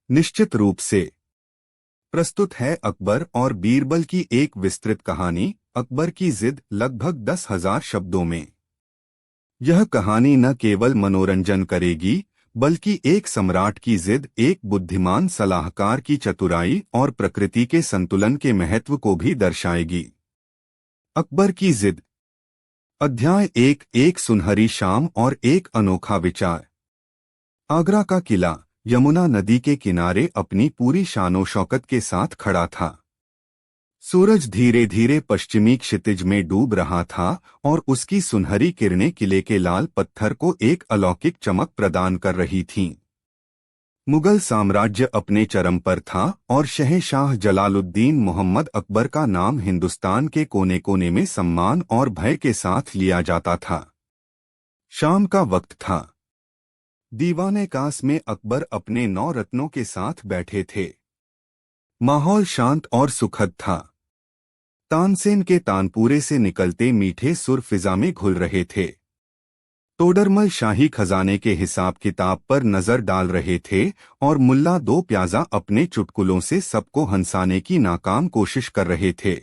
निश्चित रूप से। प्रस्तुत है अकबर और बीरबल की एक विस्तृत कहानी। अकबर की जिद, लगभग 10,000 शब्दों में। यह कहानी न केवल मनोरंजन करेगी, बल्कि एक सम्राट की जिद, एक बुद्धिमान सलाहकार की चतुराई और प्रकृति के संतुलन के महत्व को भी दर्शाएगी। अकबर की जिद। अध्याय 1। एक सुनहरी शाम और एक अनोखा विचार। आगरा का किला यमुना नदी के किनारे अपनी पूरी शानो शौकत के साथ खड़ा था। सूरज धीरे धीरे पश्चिमी क्षितिज में डूब रहा था और उसकी सुनहरी किरणें किले के लाल पत्थर को एक अलौकिक चमक प्रदान कर रही थीं। मुगल साम्राज्य अपने चरम पर था और शहंशाह जलालुद्दीन मोहम्मद अकबर का नाम हिंदुस्तान के कोने कोने में सम्मान और भय के साथ लिया जाता था। शाम का वक्त था। दीवान-ए-कास में अकबर अपने 9 रत्नों के साथ बैठे थे। माहौल शांत और सुखद था। तानसेन के तानपुरे से निकलते मीठे सुर फिजा में घुल रहे थे। तोडरमल शाही खजाने के हिसाब किताब पर नजर डाल रहे थे और मुल्ला दो प्याजा अपने चुटकुलों से सबको हंसाने की नाकाम कोशिश कर रहे थे।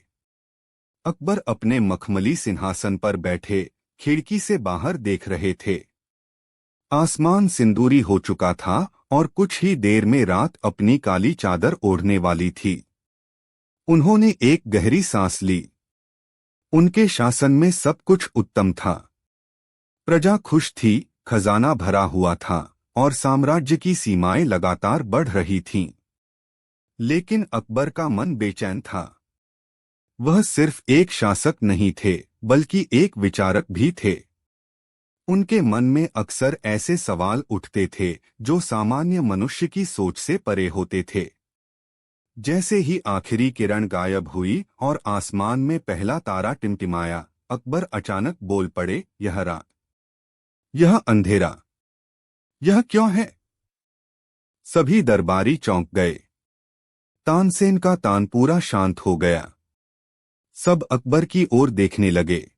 अकबर अपने मखमली सिंहासन पर बैठे खिड़की से बाहर देख रहे थे। आसमान सिंदूरी हो चुका था और कुछ ही देर में रात अपनी काली चादर ओढ़ने वाली थी। उन्होंने एक गहरी सांस ली। उनके शासन में सब कुछ उत्तम था। प्रजा खुश थी, खजाना भरा हुआ था और साम्राज्य की सीमाएं लगातार बढ़ रही थीं। लेकिन अकबर का मन बेचैन था। वह सिर्फ एक शासक नहीं थे, बल्कि एक विचारक भी थे। उनके मन में अक्सर ऐसे सवाल उठते थे जो सामान्य मनुष्य की सोच से परे होते थे। जैसे ही आखिरी किरण गायब हुई और आसमान में पहला तारा टिमटिमाया, अकबर अचानक बोल पड़े, यह रात, यह अंधेरा, यह क्यों है? सभी दरबारी चौंक गए। तानसेन का तानपूरा शांत हो गया। सब अकबर की ओर देखने लगे।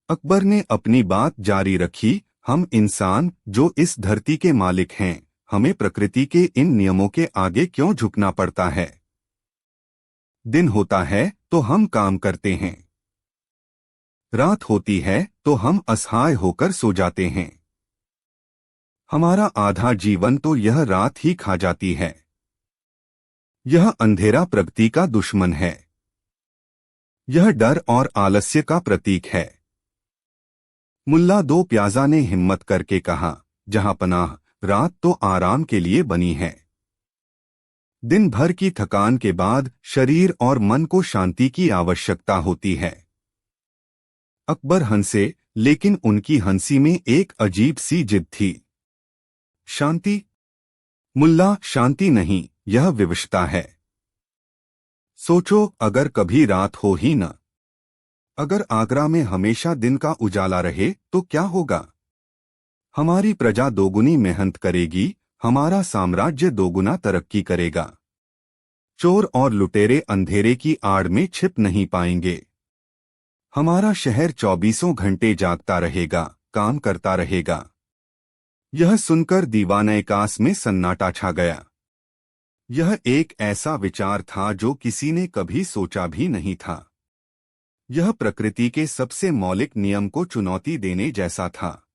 अकबर ने अपनी बात जारी रखी, हम इंसान जो इस धरती के मालिक हैं, हमें प्रकृति के इन नियमों के आगे क्यों झुकना पड़ता है? दिन होता है तो हम काम करते हैं, रात होती है तो हम असहाय होकर सो जाते हैं। हमारा आधा जीवन तो यह रात ही खा जाती है। यह अंधेरा प्रगति का दुश्मन है। यह डर और आलस्य का प्रतीक है। मुल्ला दो प्याजा ने हिम्मत करके कहा, जहां पनाह, रात तो आराम के लिए बनी है। दिन भर की थकान के बाद शरीर और मन को शांति की आवश्यकता होती है। अकबर हंसे, लेकिन उनकी हंसी में एक अजीब सी जिद थी। शांति? मुल्ला, शांति नहीं, यह विवशता है। सोचो, अगर कभी रात हो ही न, अगर आगरा में हमेशा दिन का उजाला रहे तो क्या होगा? हमारी प्रजा दोगुनी मेहनत करेगी, हमारा साम्राज्य दोगुना तरक्की करेगा। चोर और लुटेरे अंधेरे की आड़ में छिप नहीं पाएंगे। हमारा शहर 24 घंटे जागता रहेगा, काम करता रहेगा। यह सुनकर दीवान-ए-कास में सन्नाटा छा गया। यह एक ऐसा विचार था जो किसी ने कभी सोचा भी नहीं था। यह प्रकृति के सबसे मौलिक नियम को चुनौती देने जैसा था।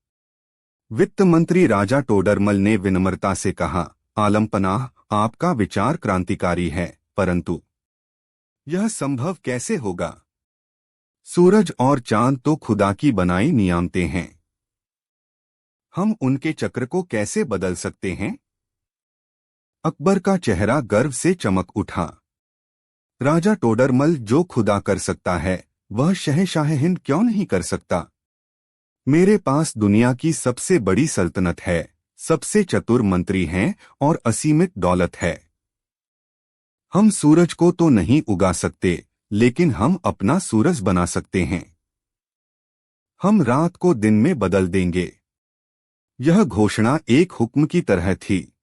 वित्त मंत्री राजा टोडरमल ने विनम्रता से कहा, आलमपनाह, आपका विचार क्रांतिकारी है, परंतु यह संभव कैसे होगा? सूरज और चांद तो खुदा की बनाई नियामतें हैं। हम उनके चक्र को कैसे बदल सकते हैं? अकबर का चेहरा गर्व से चमक उठा। राजा टोडरमल, जो खुदा कर सकता है, वह शहंशाह हिंद क्यों नहीं कर सकता? मेरे पास दुनिया की सबसे बड़ी सल्तनत है, सबसे चतुर मंत्री हैं और असीमित दौलत है। हम सूरज को तो नहीं उगा सकते, लेकिन हम अपना सूरज बना सकते हैं। हम रात को दिन में बदल देंगे। यह घोषणा एक हुक्म की तरह थी।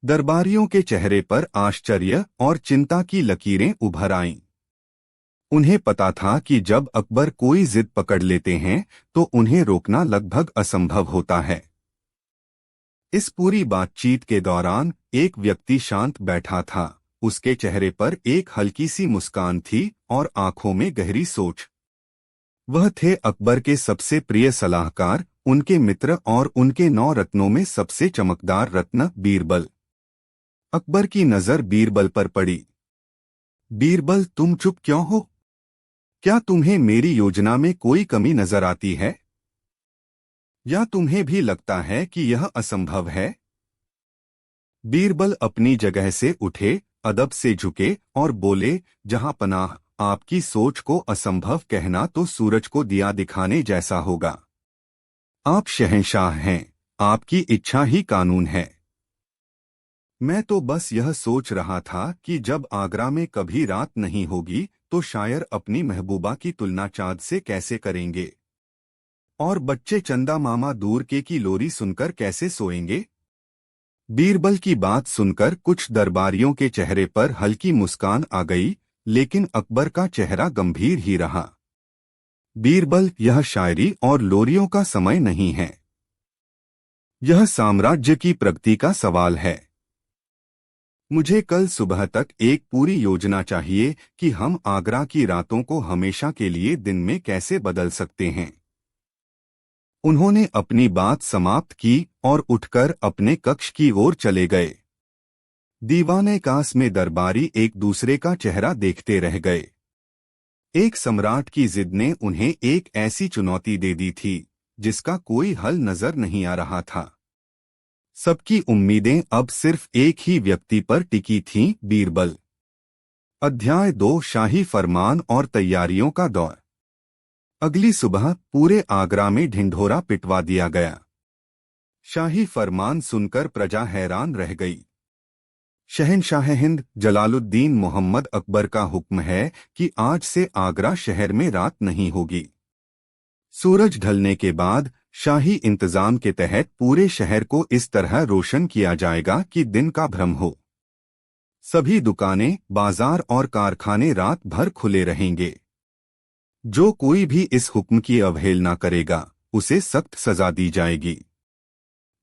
दरबारियों के चेहरे पर आश्चर्य और चिंता की लकीरें उभर आईं। उन्हें पता था कि जब अकबर कोई जिद पकड़ लेते हैं तो उन्हें रोकना लगभग असंभव होता है। इस पूरी बातचीत के दौरान एक व्यक्ति शांत बैठा था। उसके चेहरे पर एक हल्की सी मुस्कान थी और आंखों में गहरी सोच। वह थे अकबर के सबसे प्रिय सलाहकार, उनके मित्र और उनके 9 रत्नों में सबसे चमकदार रत्न बीरबल। अकबर की नजर बीरबल पर पड़ी। बीरबल, तुम चुप क्यों हो? क्या तुम्हें मेरी योजना में कोई कमी नजर आती है, या तुम्हें भी लगता है कि यह असंभव है? बीरबल अपनी जगह से उठे, अदब से झुके और बोले, जहां पनाह, आपकी सोच को असंभव कहना तो सूरज को दिया दिखाने जैसा होगा। आप शहंशाह हैं, आपकी इच्छा ही कानून है। मैं तो बस यह सोच रहा था कि जब आगरा में कभी रात नहीं होगी तो शायर अपनी महबूबा की तुलना चाँद से कैसे करेंगे, और बच्चे चंदा मामा दूर के की लोरी सुनकर कैसे सोएंगे। बीरबल की बात सुनकर कुछ दरबारियों के चेहरे पर हल्की मुस्कान आ गई, लेकिन अकबर का चेहरा गंभीर ही रहा। बीरबल, यह शायरी और लोरियों का समय नहीं है। यह साम्राज्य की प्रगति का सवाल है। मुझे कल सुबह तक एक पूरी योजना चाहिए कि हम आगरा की रातों को हमेशा के लिए दिन में कैसे बदल सकते हैं। उन्होंने अपनी बात समाप्त की और उठकर अपने कक्ष की ओर चले गए। दीवाने कास में दरबारी एक दूसरे का चेहरा देखते रह गए। एक सम्राट की जिद ने उन्हें एक ऐसी चुनौती दे दी थी जिसका कोई हल नजर नहीं आ रहा था। सबकी उम्मीदें अब सिर्फ एक ही व्यक्ति पर टिकी थीं, बीरबल। अध्याय 2, शाही फरमान और तैयारियों का दौर। अगली सुबह पूरे आगरा में ढिंढोरा पिटवा दिया गया। शाही फरमान सुनकर प्रजा हैरान रह गई। शहंशाह हिंद जलालुद्दीन मोहम्मद अकबर का हुक्म है कि आज से आगरा शहर में रात नहीं होगी। सूरज ढलने के बाद शाही इंतजाम के तहत पूरे शहर को इस तरह रोशन किया जाएगा कि दिन का भ्रम हो। सभी दुकानें, बाजार और कारखाने रात भर खुले रहेंगे। जो कोई भी इस हुक्म की अवहेलना करेगा उसे सख्त सजा दी जाएगी।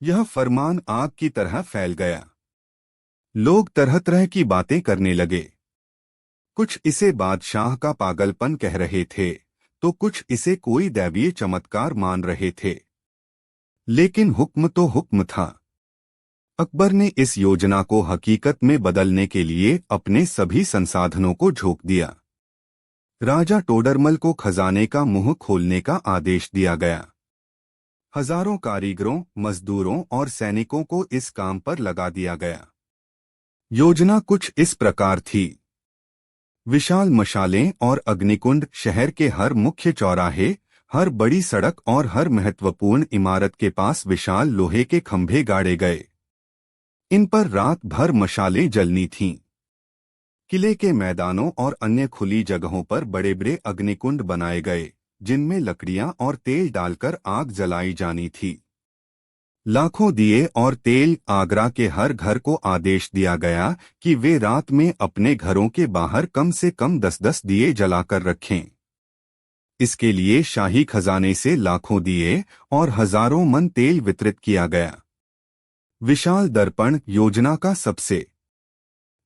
यह फरमान आग की तरह फैल गया। लोग तरह तरह की बातें करने लगे। कुछ इसे बादशाह का पागलपन कह रहे थे तो कुछ इसे कोई दैवीय चमत्कार मान रहे थे, लेकिन हुक्म तो हुक्म था। अकबर ने इस योजना को हकीकत में बदलने के लिए अपने सभी संसाधनों को झोंक दिया। राजा टोडरमल को खजाने का मुंह खोलने का आदेश दिया गया। हजारों कारीगरों, मजदूरों और सैनिकों को इस काम पर लगा दिया गया। योजना कुछ इस प्रकार थी। विशाल मशालें और अग्निकुंड शहर के हर मुख्य चौराहे, हर बड़ी सड़क और हर महत्वपूर्ण इमारत के पास विशाल लोहे के खंभे गाड़े गए। इन पर रात भर मशालें जलनी थीं। किले के मैदानों और अन्य खुली जगहों पर बड़े बड़े अग्निकुंड बनाए गए, जिनमें लकड़ियां और तेल डालकर आग जलाई जानी थी। लाखों दिए और तेल। आगरा के हर घर को आदेश दिया गया कि वे रात में अपने घरों के बाहर कम से कम 10-10 दिए जलाकर रखें। इसके लिए शाही खजाने से लाखों दिए और हजारों मन तेल वितरित किया गया। विशाल दर्पण योजना का सबसे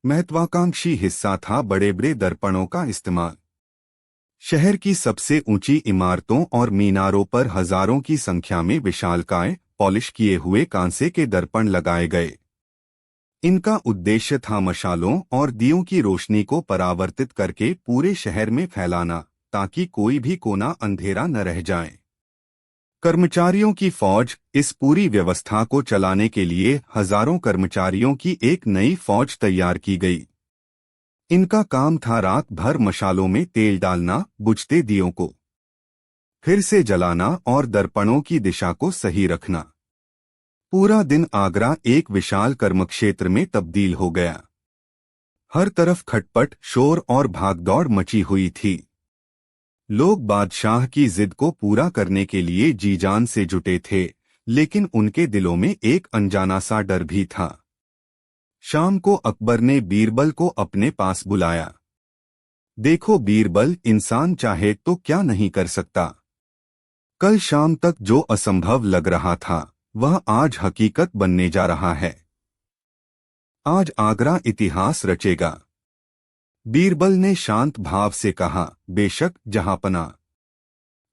महत्वाकांक्षी हिस्सा था। बड़े बड़े दर्पणों का इस्तेमाल। शहर की सबसे ऊंची इमारतों और मीनारों पर हजारों की संख्या में विशालकाय पॉलिश किए हुए कांसे के दर्पण लगाए गए। इनका उद्देश्य था मशालों और दियों की रोशनी को परावर्तित करके पूरे शहर में फैलाना, ताकि कोई भी कोना अंधेरा न रह जाए। कर्मचारियों की फौज। इस पूरी व्यवस्था को चलाने के लिए हजारों कर्मचारियों की एक नई फौज तैयार की गई। इनका काम था रात भर मशालों में तेल डालना, बुझते दियों को फिर से जलाना और दर्पणों की दिशा को सही रखना। पूरा दिन आगरा एक विशाल कर्मक्षेत्र में तब्दील हो गया। हर तरफ खटपट, शोर और भागदौड़ मची हुई थी। लोग बादशाह की जिद को पूरा करने के लिए जी जान से जुटे थे, लेकिन उनके दिलों में एक अनजाना सा डर भी था। शाम को अकबर ने बीरबल को अपने पास बुलाया। देखो बीरबल, इंसान चाहे तो क्या नहीं कर सकता। कल शाम तक जो असंभव लग रहा था वह आज हकीकत बनने जा रहा है। आज आगरा इतिहास रचेगा। बीरबल ने शांत भाव से कहा, बेशक जहांपना।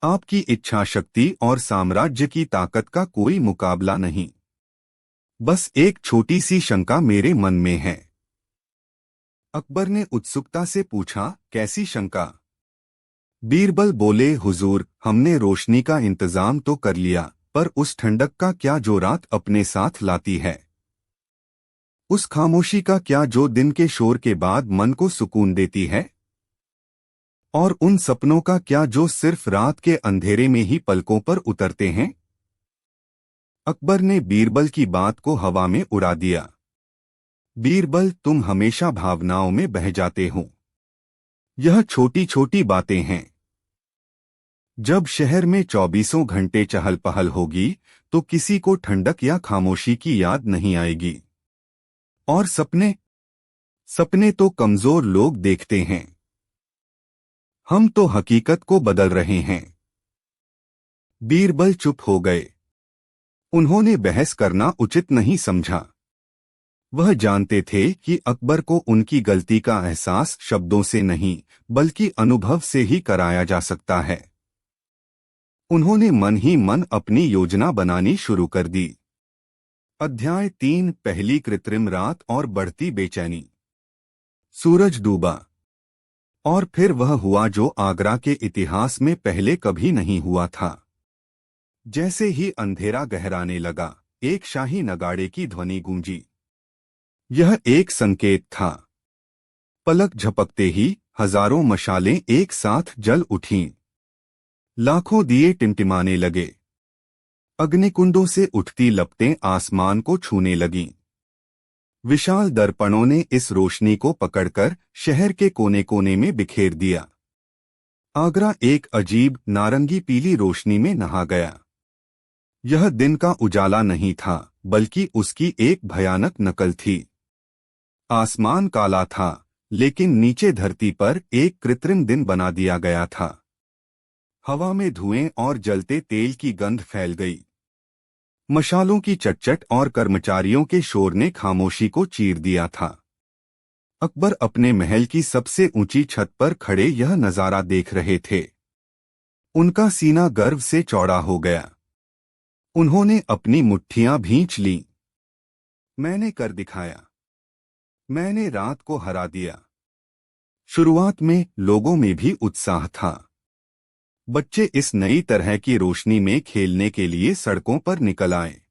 आपकी इच्छा शक्ति और साम्राज्य की ताकत का कोई मुकाबला नहीं। बस एक छोटी सी शंका मेरे मन में है। अकबर ने उत्सुकता से पूछा, कैसी शंका? बीरबल बोले, हुजूर, हमने रोशनी का इंतजाम तो कर लिया, पर उस ठंडक का क्या जो रात अपने साथ लाती है? उस खामोशी का क्या जो दिन के शोर के बाद मन को सुकून देती है? और उन सपनों का क्या जो सिर्फ रात के अंधेरे में ही पलकों पर उतरते हैं? अकबर ने बीरबल की बात को हवा में उड़ा दिया। बीरबल, तुम हमेशा भावनाओं में बह जाते हो। यह छोटी छोटी बातें हैं। जब शहर में 24 घंटे चहल पहल होगी तो किसी को ठंडक या खामोशी की याद नहीं आएगी। और सपने सपने तो कमजोर लोग देखते हैं। हम तो हकीकत को बदल रहे हैं। बीरबल चुप हो गए। उन्होंने बहस करना उचित नहीं समझा। वह जानते थे कि अकबर को उनकी गलती का एहसास शब्दों से नहीं बल्कि अनुभव से ही कराया जा सकता है। उन्होंने मन ही मन अपनी योजना बनानी शुरू कर दी। अध्याय 3, पहली कृत्रिम रात और बढ़ती बेचैनी। सूरज डूबा और फिर वह हुआ जो आगरा के इतिहास में पहले कभी नहीं हुआ था। जैसे ही अंधेरा गहराने लगा, एक शाही नगाड़े की ध्वनि गूंजी। यह एक संकेत था। पलक झपकते ही हजारों मशालें एक साथ जल उठीं। लाखों दिए टिमटिमाने लगे। अग्निकुंडों से उठती लपटें आसमान को छूने लगीं। विशाल दर्पणों ने इस रोशनी को पकड़कर शहर के कोने कोने में बिखेर दिया। आगरा एक अजीब नारंगी पीली रोशनी में नहा गया। यह दिन का उजाला नहीं था, बल्कि उसकी एक भयानक नकल थी। आसमान काला था, लेकिन नीचे धरती पर एक कृत्रिम दिन बना दिया गया था। हवा में धुएं और जलते तेल की गंध फैल गई। मशालों की चटचट और कर्मचारियों के शोर ने खामोशी को चीर दिया था। अकबर अपने महल की सबसे ऊंची छत पर खड़े यह नजारा देख रहे थे। उनका सीना गर्व से चौड़ा हो गया। उन्होंने अपनी मुट्ठियां भींच लीं। मैंने कर दिखाया। मैंने रात को हरा दिया। शुरुआत में लोगों में भी उत्साह था। बच्चे इस नई तरह की रोशनी में खेलने के लिए सड़कों पर निकल आए।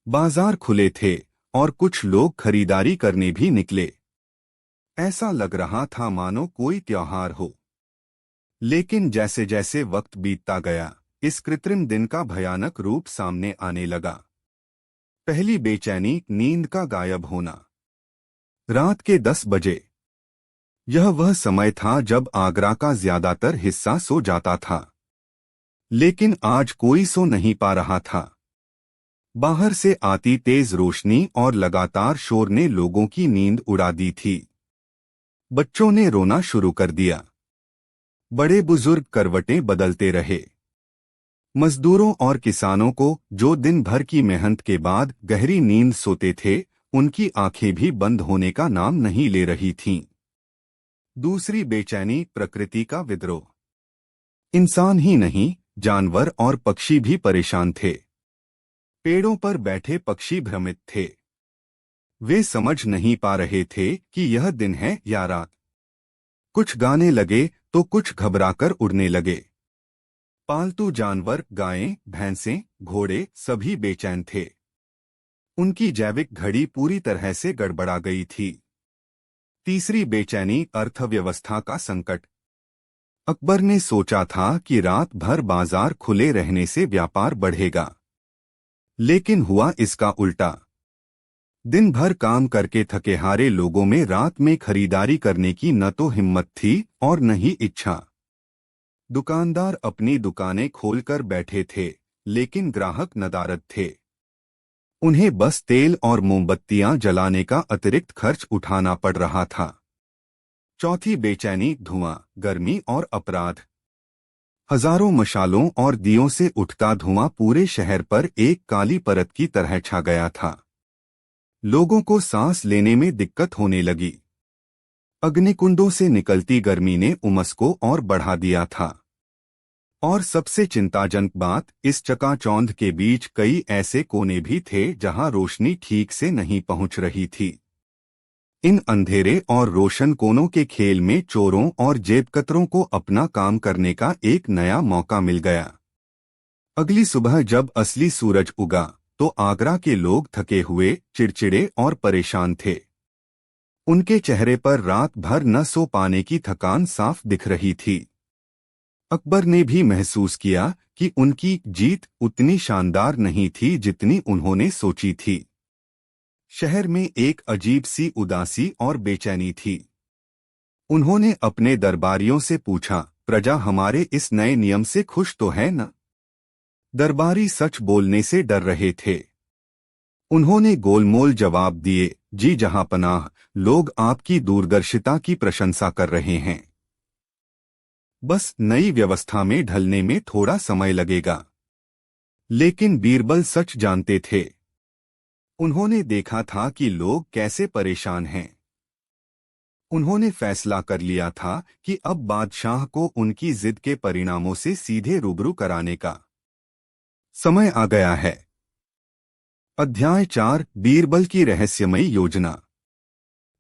बाजार खुले थे और कुछ लोग खरीदारी करने भी निकले। ऐसा लग रहा था मानो कोई त्योहार हो। लेकिन जैसे जैसे वक्त बीतता गया, इस कृत्रिम दिन का भयानक रूप सामने आने लगा। पहली बेचैनी, नींद का गायब होना। रात के 10 बजे। यह वह समय था जब आगरा का ज्यादातर हिस्सा सो जाता था। लेकिन आज कोई सो नहीं पा रहा था। बाहर से आती तेज रोशनी और लगातार शोर ने लोगों की नींद उड़ा दी थी। बच्चों ने रोना शुरू कर दिया। बड़े बुजुर्ग करवटें बदलते रहे। मजदूरों और किसानों को, जो दिन भर की मेहनत के बाद गहरी नींद सोते थे, उनकी आंखें भी बंद होने का नाम नहीं ले रही थीं। दूसरी बेचैनी, प्रकृति का विद्रोह। इंसान ही नहीं, जानवर और पक्षी भी परेशान थे। पेड़ों पर बैठे पक्षी भ्रमित थे। वे समझ नहीं पा रहे थे कि यह दिन है या रात। कुछ गाने लगे तो कुछ घबराकर उड़ने लगे। पालतू जानवर, गायें, भैंसें, घोड़े, सभी बेचैन थे। उनकी जैविक घड़ी पूरी तरह से गड़बड़ा गई थी। तीसरी बेचैनी, अर्थव्यवस्था का संकट। अकबर ने सोचा था कि रात भर बाजार खुले रहने से व्यापार बढ़ेगा। लेकिन हुआ इसका उल्टा। दिन भर काम करके थके हारे लोगों में रात में खरीदारी करने की न तो हिम्मत थी और न ही इच्छा। दुकानदार अपनी दुकानें खोलकर बैठे थे, लेकिन ग्राहक नदारद थे। उन्हें बस तेल और मोमबत्तियां जलाने का अतिरिक्त खर्च उठाना पड़ रहा था। चौथी बेचैनी, धुआं, गर्मी और अपराध। हजारों मशालों और दियों से उठता धुआं पूरे शहर पर एक काली परत की तरह छा गया था। लोगों को सांस लेने में दिक्कत होने लगी। अग्निकुंडों से निकलती गर्मी ने उमस को और बढ़ा दिया था। और सबसे चिंताजनक बात, इस चकाचौंध के बीच कई ऐसे कोने भी थे जहां रोशनी ठीक से नहीं पहुंच रही थी। इन अंधेरे और रोशन कोनों के खेल में चोरों और जेबकतरों को अपना काम करने का एक नया मौका मिल गया। अगली सुबह जब असली सूरज उगा तो आगरा के लोग थके हुए, चिड़चिड़े और परेशान थे। उनके चेहरे पर रात भर न सो पाने की थकान साफ दिख रही थी। अकबर ने भी महसूस किया कि उनकी जीत उतनी शानदार नहीं थी जितनी उन्होंने सोची थी। शहर में एक अजीब सी उदासी और बेचैनी थी। उन्होंने अपने दरबारियों से पूछा, प्रजा हमारे इस नए नियम से खुश तो है न? दरबारी सच बोलने से डर रहे थे। उन्होंने गोलमोल जवाब दिए, जी जहांपनाह, लोग आपकी दूरदर्शिता की प्रशंसा कर रहे हैं। बस नई व्यवस्था में ढलने में थोड़ा समय लगेगा। लेकिन बीरबल सच जानते थे। उन्होंने देखा था कि लोग कैसे परेशान हैं। उन्होंने फैसला कर लिया था कि अब बादशाह को उनकी जिद के परिणामों से सीधे रूबरू कराने का समय आ गया है। अध्याय 4, बीरबल की रहस्यमयी योजना।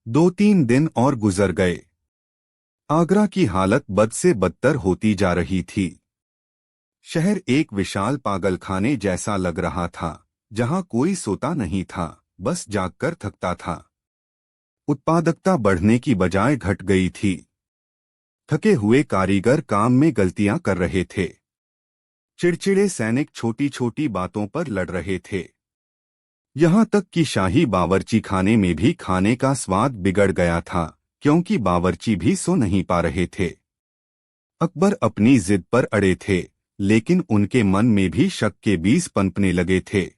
2-3 दिन और गुजर गए। आगरा की हालत बद से बदतर होती जा रही थी। शहर एक विशाल पागलखाने जैसा लग रहा था, जहां कोई सोता नहीं था, बस जागकर थकता था। उत्पादकता बढ़ने की बजाय घट गई थी। थके हुए कारीगर काम में गलतियां कर रहे थे। चिड़चिड़े सैनिक छोटी छोटी बातों पर लड़ रहे थे। यहां तक कि शाही बावर्ची खाने में भी खाने का स्वाद बिगड़ गया था, क्योंकि बावर्ची भी सो नहीं पा रहे थे। अकबर अपनी जिद पर अड़े थे, लेकिन उनके मन में भी शक के बीज पनपने लगे थे।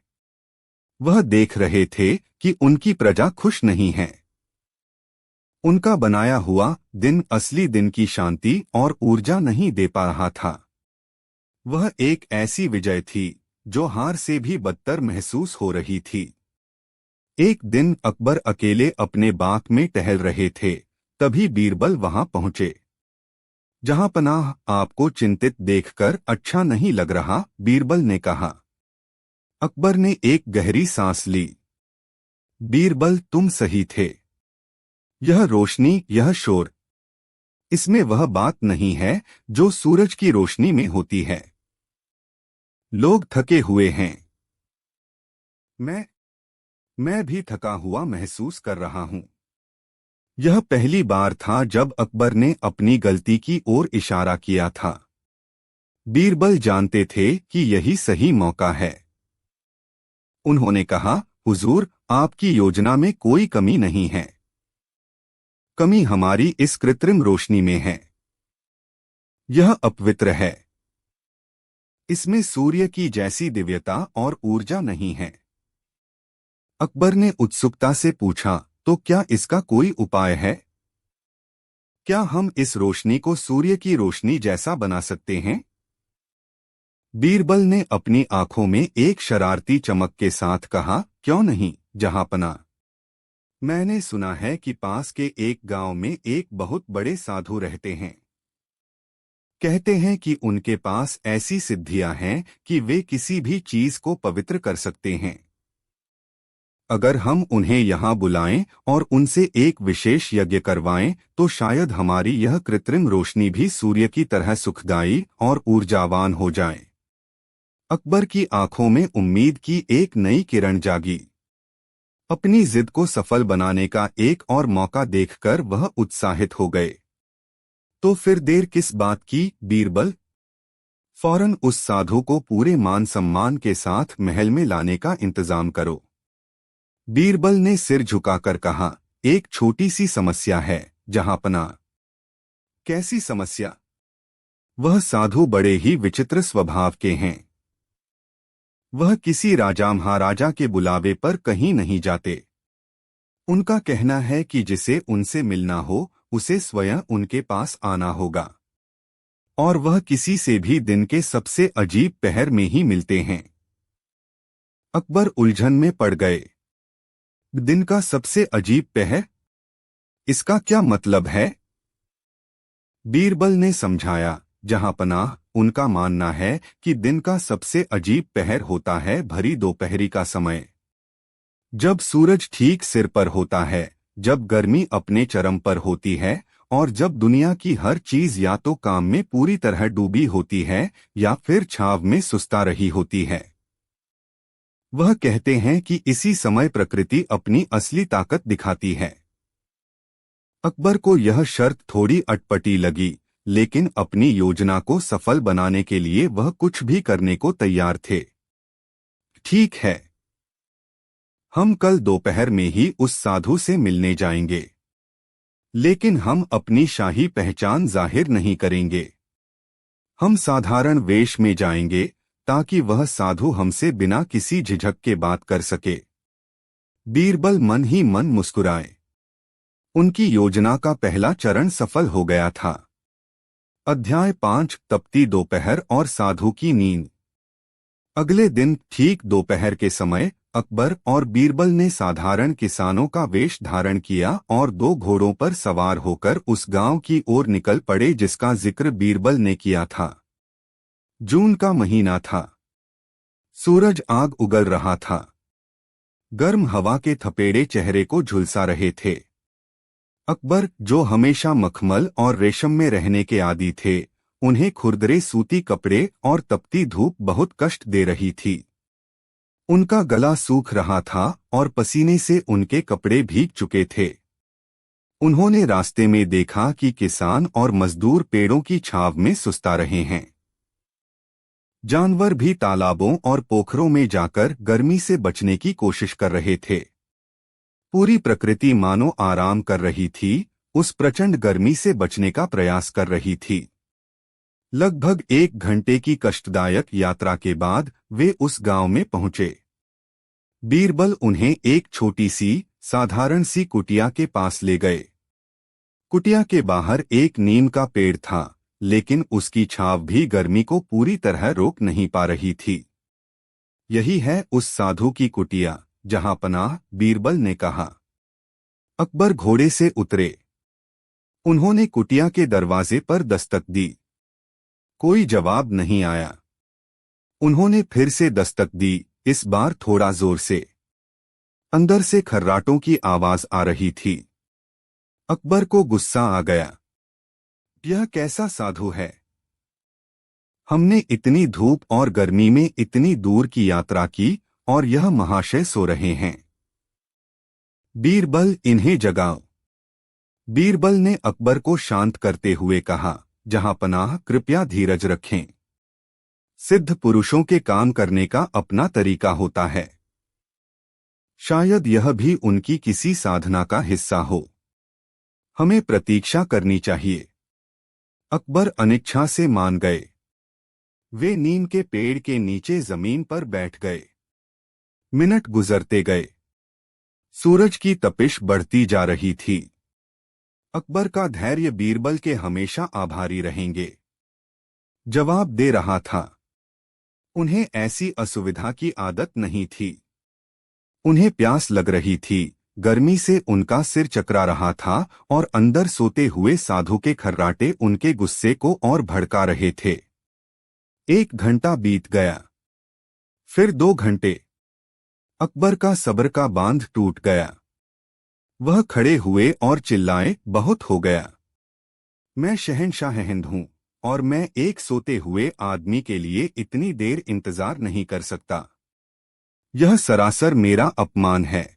वह देख रहे थे कि उनकी प्रजा खुश नहीं है। उनका बनाया हुआ दिन असली दिन की शांति और ऊर्जा नहीं दे पा रहा था। वह एक ऐसी विजय थी जो हार से भी बदतर महसूस हो रही थी। एक दिन अकबर अकेले अपने बाग में टहल रहे थे, तभी बीरबल वहां पहुंचे। जहांपनाह, आपको चिंतित देखकर अच्छा नहीं लग रहा, बीरबल ने कहा। अकबर ने एक गहरी सांस ली। बीरबल, तुम सही थे। यह रोशनी, यह शोर, इसमें वह बात नहीं है जो सूरज की रोशनी में होती है। लोग थके हुए हैं। मैं भी थका हुआ महसूस कर रहा हूं। यह पहली बार था जब अकबर ने अपनी गलती की ओर इशारा किया था। बीरबल जानते थे कि यही सही मौका है। उन्होंने कहा, हुजूर, आपकी योजना में कोई कमी नहीं है। कमी हमारी इस कृत्रिम रोशनी में है। यह अपवित्र है। इसमें सूर्य की जैसी दिव्यता और ऊर्जा नहीं है। अकबर ने उत्सुकता से पूछा, तो क्या इसका कोई उपाय है? क्या हम इस रोशनी को सूर्य की रोशनी जैसा बना सकते हैं? बीरबल ने अपनी आंखों में एक शरारती चमक के साथ कहा, क्यों नहीं, जहांपना। मैंने सुना है कि पास के एक गांव में एक बहुत बड़े साधु रहते हैं। कहते हैं कि उनके पास ऐसी सिद्धियां हैं कि वे किसी भी चीज को पवित्र कर सकते हैं। अगर हम उन्हें यहाँ बुलाएं और उनसे एक विशेष यज्ञ करवाएं तो शायद हमारी यह कृत्रिम रोशनी भी सूर्य की तरह सुखदायी और ऊर्जावान हो जाए। अकबर की आंखों में उम्मीद की एक नई किरण जागी। अपनी जिद को सफल बनाने का एक और मौका देखकर वह उत्साहित हो गए। तो फिर देर किस बात की, बीरबल? फौरन उस साधु को पूरे मान सम्मान के साथ महल में लाने का इंतजाम करो। बीरबल ने सिर झुकाकर कहा, एक छोटी सी समस्या है, जहांपना। कैसी समस्या? वह साधु बड़े ही विचित्र स्वभाव के हैं। वह किसी राजा महाराजा के बुलावे पर कहीं नहीं जाते। उनका कहना है कि जिसे उनसे मिलना हो उसे स्वयं उनके पास आना होगा। और वह किसी से भी दिन के सबसे अजीब पहर में ही मिलते हैं। अकबर उलझन में पड़ गए। दिन का सबसे अजीब पहर, इसका क्या मतलब है? बीरबल ने समझाया, जहांपनाह, उनका मानना है कि दिन का सबसे अजीब पहर होता है भरी दोपहरी का समय, जब सूरज ठीक सिर पर होता है, जब गर्मी अपने चरम पर होती है और जब दुनिया की हर चीज या तो काम में पूरी तरह डूबी होती है या फिर छाव में सुस्ता रही होती है। वह कहते हैं कि इसी समय प्रकृति अपनी असली ताकत दिखाती है। अकबर को यह शर्त थोड़ी अटपटी लगी, लेकिन अपनी योजना को सफल बनाने के लिए वह कुछ भी करने को तैयार थे। ठीक है, हम कल दोपहर में ही उस साधु से मिलने जाएंगे, लेकिन हम अपनी शाही पहचान जाहिर नहीं करेंगे। हम साधारण वेश में जाएंगे ताकि वह साधु हमसे बिना किसी झिझक के बात कर सके। बीरबल मन ही मन मुस्कुराए। उनकी योजना का पहला चरण सफल हो गया था। अध्याय 5, तपती दोपहर और साधु की नींद। अगले दिन ठीक दोपहर के समय अकबर और बीरबल ने साधारण किसानों का वेश धारण किया और 2 घोड़ों पर सवार होकर उस गांव की ओर निकल पड़े जिसका जिक्र बीरबल ने किया था। जून का महीना था। सूरज आग उगल रहा था। गर्म हवा के थपेड़े चेहरे को झुलसा रहे थे। अकबर, जो हमेशा मखमल और रेशम में रहने के आदी थे, उन्हें खुरदरे सूती कपड़े और तपती धूप बहुत कष्ट दे रही थी। उनका गला सूख रहा था और पसीने से उनके कपड़े भीग चुके थे। उन्होंने रास्ते में देखा कि किसान और मजदूर पेड़ों की छाव में सुस्ता रहे हैं। जानवर भी तालाबों और पोखरों में जाकर गर्मी से बचने की कोशिश कर रहे थे। पूरी प्रकृति मानो आराम कर रही थी, उस प्रचंड गर्मी से बचने का प्रयास कर रही थी। लगभग 1 घंटे की कष्टदायक यात्रा के बाद वे उस गांव में पहुंचे। बीरबल उन्हें एक छोटी सी, साधारण सी कुटिया के पास ले गए। कुटिया के बाहर एक नीम का पेड़ था, लेकिन उसकी छाव भी गर्मी को पूरी तरह रोक नहीं पा रही थी। यही है उस साधु की कुटिया, जहांपनाह, बीरबल ने कहा। अकबर घोड़े से उतरे। उन्होंने कुटिया के दरवाजे पर दस्तक दी। कोई जवाब नहीं आया। उन्होंने फिर से दस्तक दी, इस बार थोड़ा जोर से। अंदर से खर्राटों की आवाज आ रही थी। अकबर को गुस्सा आ गया। यह कैसा साधु है? हमने इतनी धूप और गर्मी में इतनी दूर की यात्रा की और यह महाशय सो रहे हैं। बीरबल, इन्हें जगाओ। बीरबल ने अकबर को शांत करते हुए कहा, जहांपनाह, कृपया धीरज रखें। सिद्ध पुरुषों के काम करने का अपना तरीका होता है। शायद यह भी उनकी किसी साधना का हिस्सा हो। हमें प्रतीक्षा करनी चाहिए। अकबर अनिच्छा से मान गए। वे नीम के पेड़ के नीचे जमीन पर बैठ गए। मिनट गुजरते गए। सूरज की तपिश बढ़ती जा रही थी। अकबर का धैर्य बीरबल के हमेशा आभारी रहेंगे। जवाब दे रहा था। उन्हें ऐसी असुविधा की आदत नहीं थी। उन्हें प्यास लग रही थी, गर्मी से उनका सिर चकरा रहा था और अंदर सोते हुए साधु के खर्राटे उनके गुस्से को और भड़का रहे थे। 1 घंटा बीत गया। फिर 2 घंटे। अकबर का सब्र का बांध टूट गया। वह खड़े हुए और चिल्लाए, बहुत हो गया। मैं शहंशाह हिंद हूं और मैं एक सोते हुए आदमी के लिए इतनी देर इंतजार नहीं कर सकता। यह सरासर मेरा अपमान है।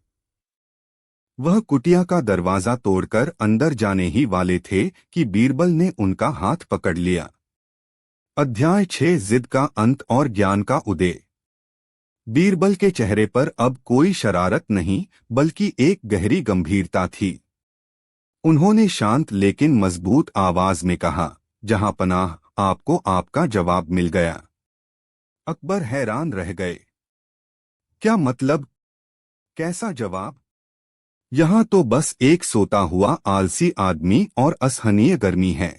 वह कुटिया का दरवाजा तोड़कर अंदर जाने ही वाले थे कि बीरबल ने उनका हाथ पकड़ लिया। अध्याय 6, जिद का अंत और ज्ञान का उदय। बीरबल के चेहरे पर अब कोई शरारत नहीं, बल्कि एक गहरी गंभीरता थी। उन्होंने शांत लेकिन मजबूत आवाज में कहा, जहांपनाह, आपको आपका जवाब मिल गया। अकबर हैरान रह गए। क्या मतलब? कैसा जवाब? यहां तो बस एक सोता हुआ आलसी आदमी और असहनीय गर्मी है।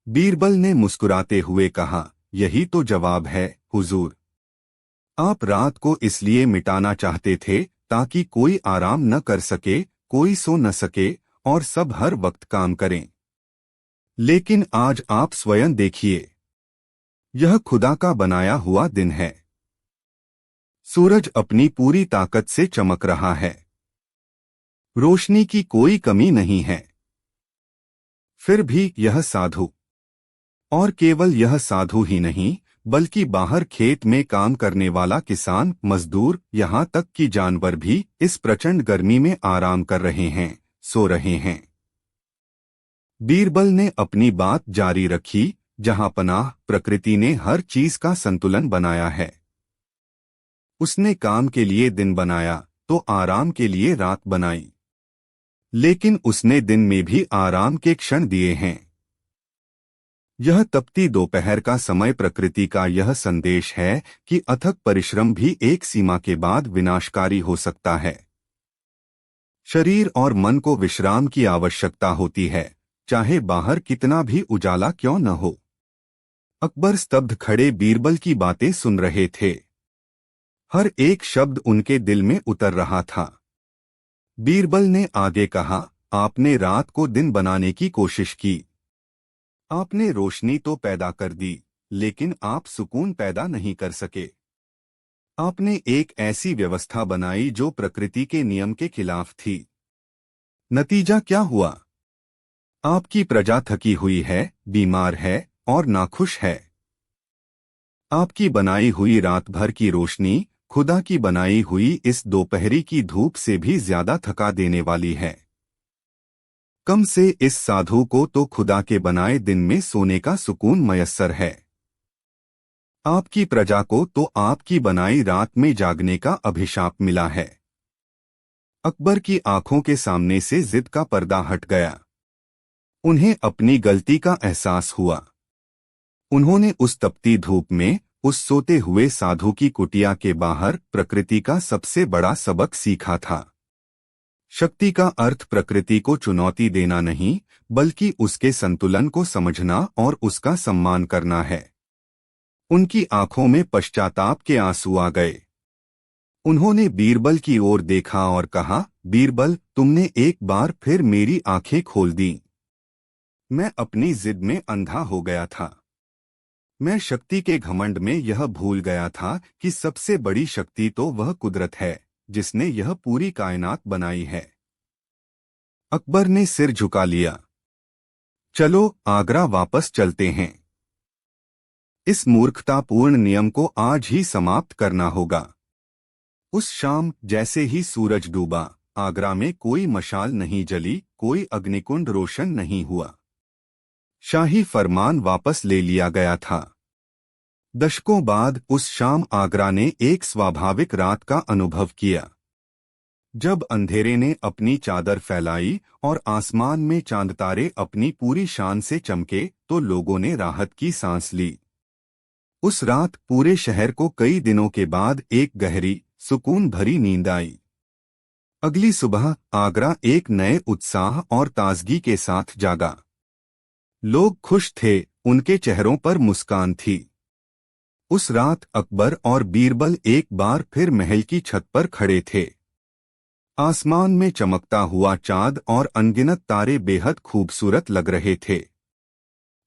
बीरबल ने मुस्कुराते हुए कहा, यही तो जवाब है, हुजूर। आप रात को इसलिए मिटाना चाहते थे ताकि कोई आराम न कर सके, कोई सो न सके और सब हर वक्त काम करें। लेकिन आज आप स्वयं देखिए, यह खुदा का बनाया हुआ दिन है। सूरज अपनी पूरी ताकत से चमक रहा है, रोशनी की कोई कमी नहीं है। फिर भी यह साधु, और केवल यह साधु ही नहीं, बल्कि बाहर खेत में काम करने वाला किसान, मजदूर, यहाँ तक कि जानवर भी इस प्रचंड गर्मी में आराम कर रहे हैं, सो रहे हैं। बीरबल ने अपनी बात जारी रखी, जहाँ पनाह प्रकृति ने हर चीज का संतुलन बनाया है। उसने काम के लिए दिन बनाया तो आराम के लिए रात बनाई, लेकिन उसने दिन में भी आराम के क्षण दिए हैं। यह तपती दोपहर का समय प्रकृति का यह संदेश है कि अथक परिश्रम भी एक सीमा के बाद विनाशकारी हो सकता है। शरीर और मन को विश्राम की आवश्यकता होती है, चाहे बाहर कितना भी उजाला क्यों न हो। अकबर स्तब्ध खड़े बीरबल की बातें सुन रहे थे। हर एक शब्द उनके दिल में उतर रहा था। बीरबल ने आगे कहा, आपने रात को दिन बनाने की कोशिश की, आपने रोशनी तो पैदा कर दी, लेकिन आप सुकून पैदा नहीं कर सके। आपने एक ऐसी व्यवस्था बनाई जो प्रकृति के नियम के खिलाफ थी। नतीजा क्या हुआ? आपकी प्रजा थकी हुई है, बीमार है और नाखुश है। आपकी बनाई हुई रात भर की रोशनी खुदा की बनाई हुई इस दोपहरी की धूप से भी ज्यादा थका देने वाली है। कम से इस साधु को तो खुदा के बनाए दिन में सोने का सुकून मयस्सर है। आपकी प्रजा को तो आपकी बनाई रात में जागने का अभिशाप मिला है। अकबर की आंखों के सामने से जिद का पर्दा हट गया। उन्हें अपनी गलती का एहसास हुआ। उन्होंने उस तपती धूप में, उस सोते हुए साधु की कुटिया के बाहर प्रकृति का सबसे बड़ा सबक सीखा था। शक्ति का अर्थ प्रकृति को चुनौती देना नहीं, बल्कि उसके संतुलन को समझना और उसका सम्मान करना है। उनकी आंखों में पश्चाताप के आंसू आ गए। उन्होंने बीरबल की ओर देखा और कहा, बीरबल, तुमने एक बार फिर मेरी आंखें खोल दी। मैं अपनी जिद में अंधा हो गया था। मैं शक्ति के घमंड में यह भूल गया था कि सबसे बड़ी शक्ति तो वह कुदरत है जिसने यह पूरी कायनात बनाई है। अकबर ने सिर झुका लिया। चलो आगरा वापस चलते हैं। इस मूर्खतापूर्ण नियम को आज ही समाप्त करना होगा। उस शाम जैसे ही सूरज डूबा, आगरा में कोई मशाल नहीं जली, कोई अग्निकुंड रोशन नहीं हुआ। शाही फरमान वापस ले लिया गया था। दशकों बाद उस शाम आगरा ने एक स्वाभाविक रात का अनुभव किया। जब अंधेरे ने अपनी चादर फैलाई और आसमान में चांद तारे अपनी पूरी शान से चमके, तो लोगों ने राहत की सांस ली। उस रात पूरे शहर को कई दिनों के बाद एक गहरी, सुकून भरी नींद आई। अगली सुबह आगरा एक नए उत्साह और ताजगी के साथ जागा। लोग खुश थे, उनके चेहरों पर मुस्कान थी। उस रात अकबर और बीरबल एक बार फिर महल की छत पर खड़े थे। आसमान में चमकता हुआ चांद और अनगिनत तारे बेहद खूबसूरत लग रहे थे।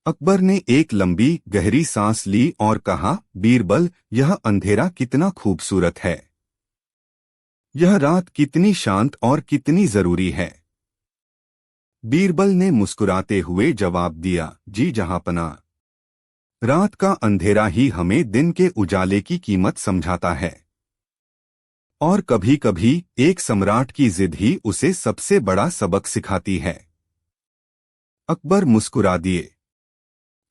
अकबर ने एक लंबी गहरी सांस ली और कहा, बीरबल, यह अंधेरा कितना खूबसूरत है। यह रात कितनी शांत और कितनी जरूरी है। बीरबल ने मुस्कुराते हुए जवाब दिया, जी जहांपनाह। रात का अंधेरा ही हमें दिन के उजाले की कीमत समझाता है, और कभी-कभी एक सम्राट की जिद ही उसे सबसे बड़ा सबक सिखाती है। अकबर मुस्कुरा दिए।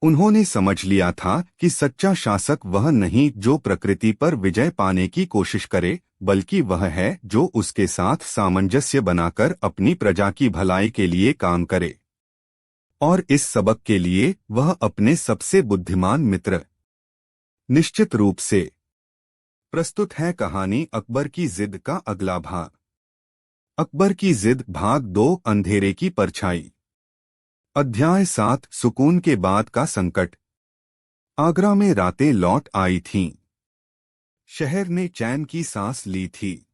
उन्होंने समझ लिया था कि सच्चा शासक वह नहीं जो प्रकृति पर विजय पाने की कोशिश करे, बल्कि वह है जो उसके साथ सामंजस्य बनाकर अपनी प्रजा की भलाई के लिए काम करे। और इस सबक के लिए वह अपने सबसे बुद्धिमान मित्र। निश्चित रूप से। प्रस्तुत है कहानी अकबर की जिद का अगला भाग। अकबर की जिद भाग 2, अंधेरे की परछाई। अध्याय 7 सुकून के बाद का संकट। आगरा में रातें लौट आई थीं। शहर ने चैन की सांस ली थी।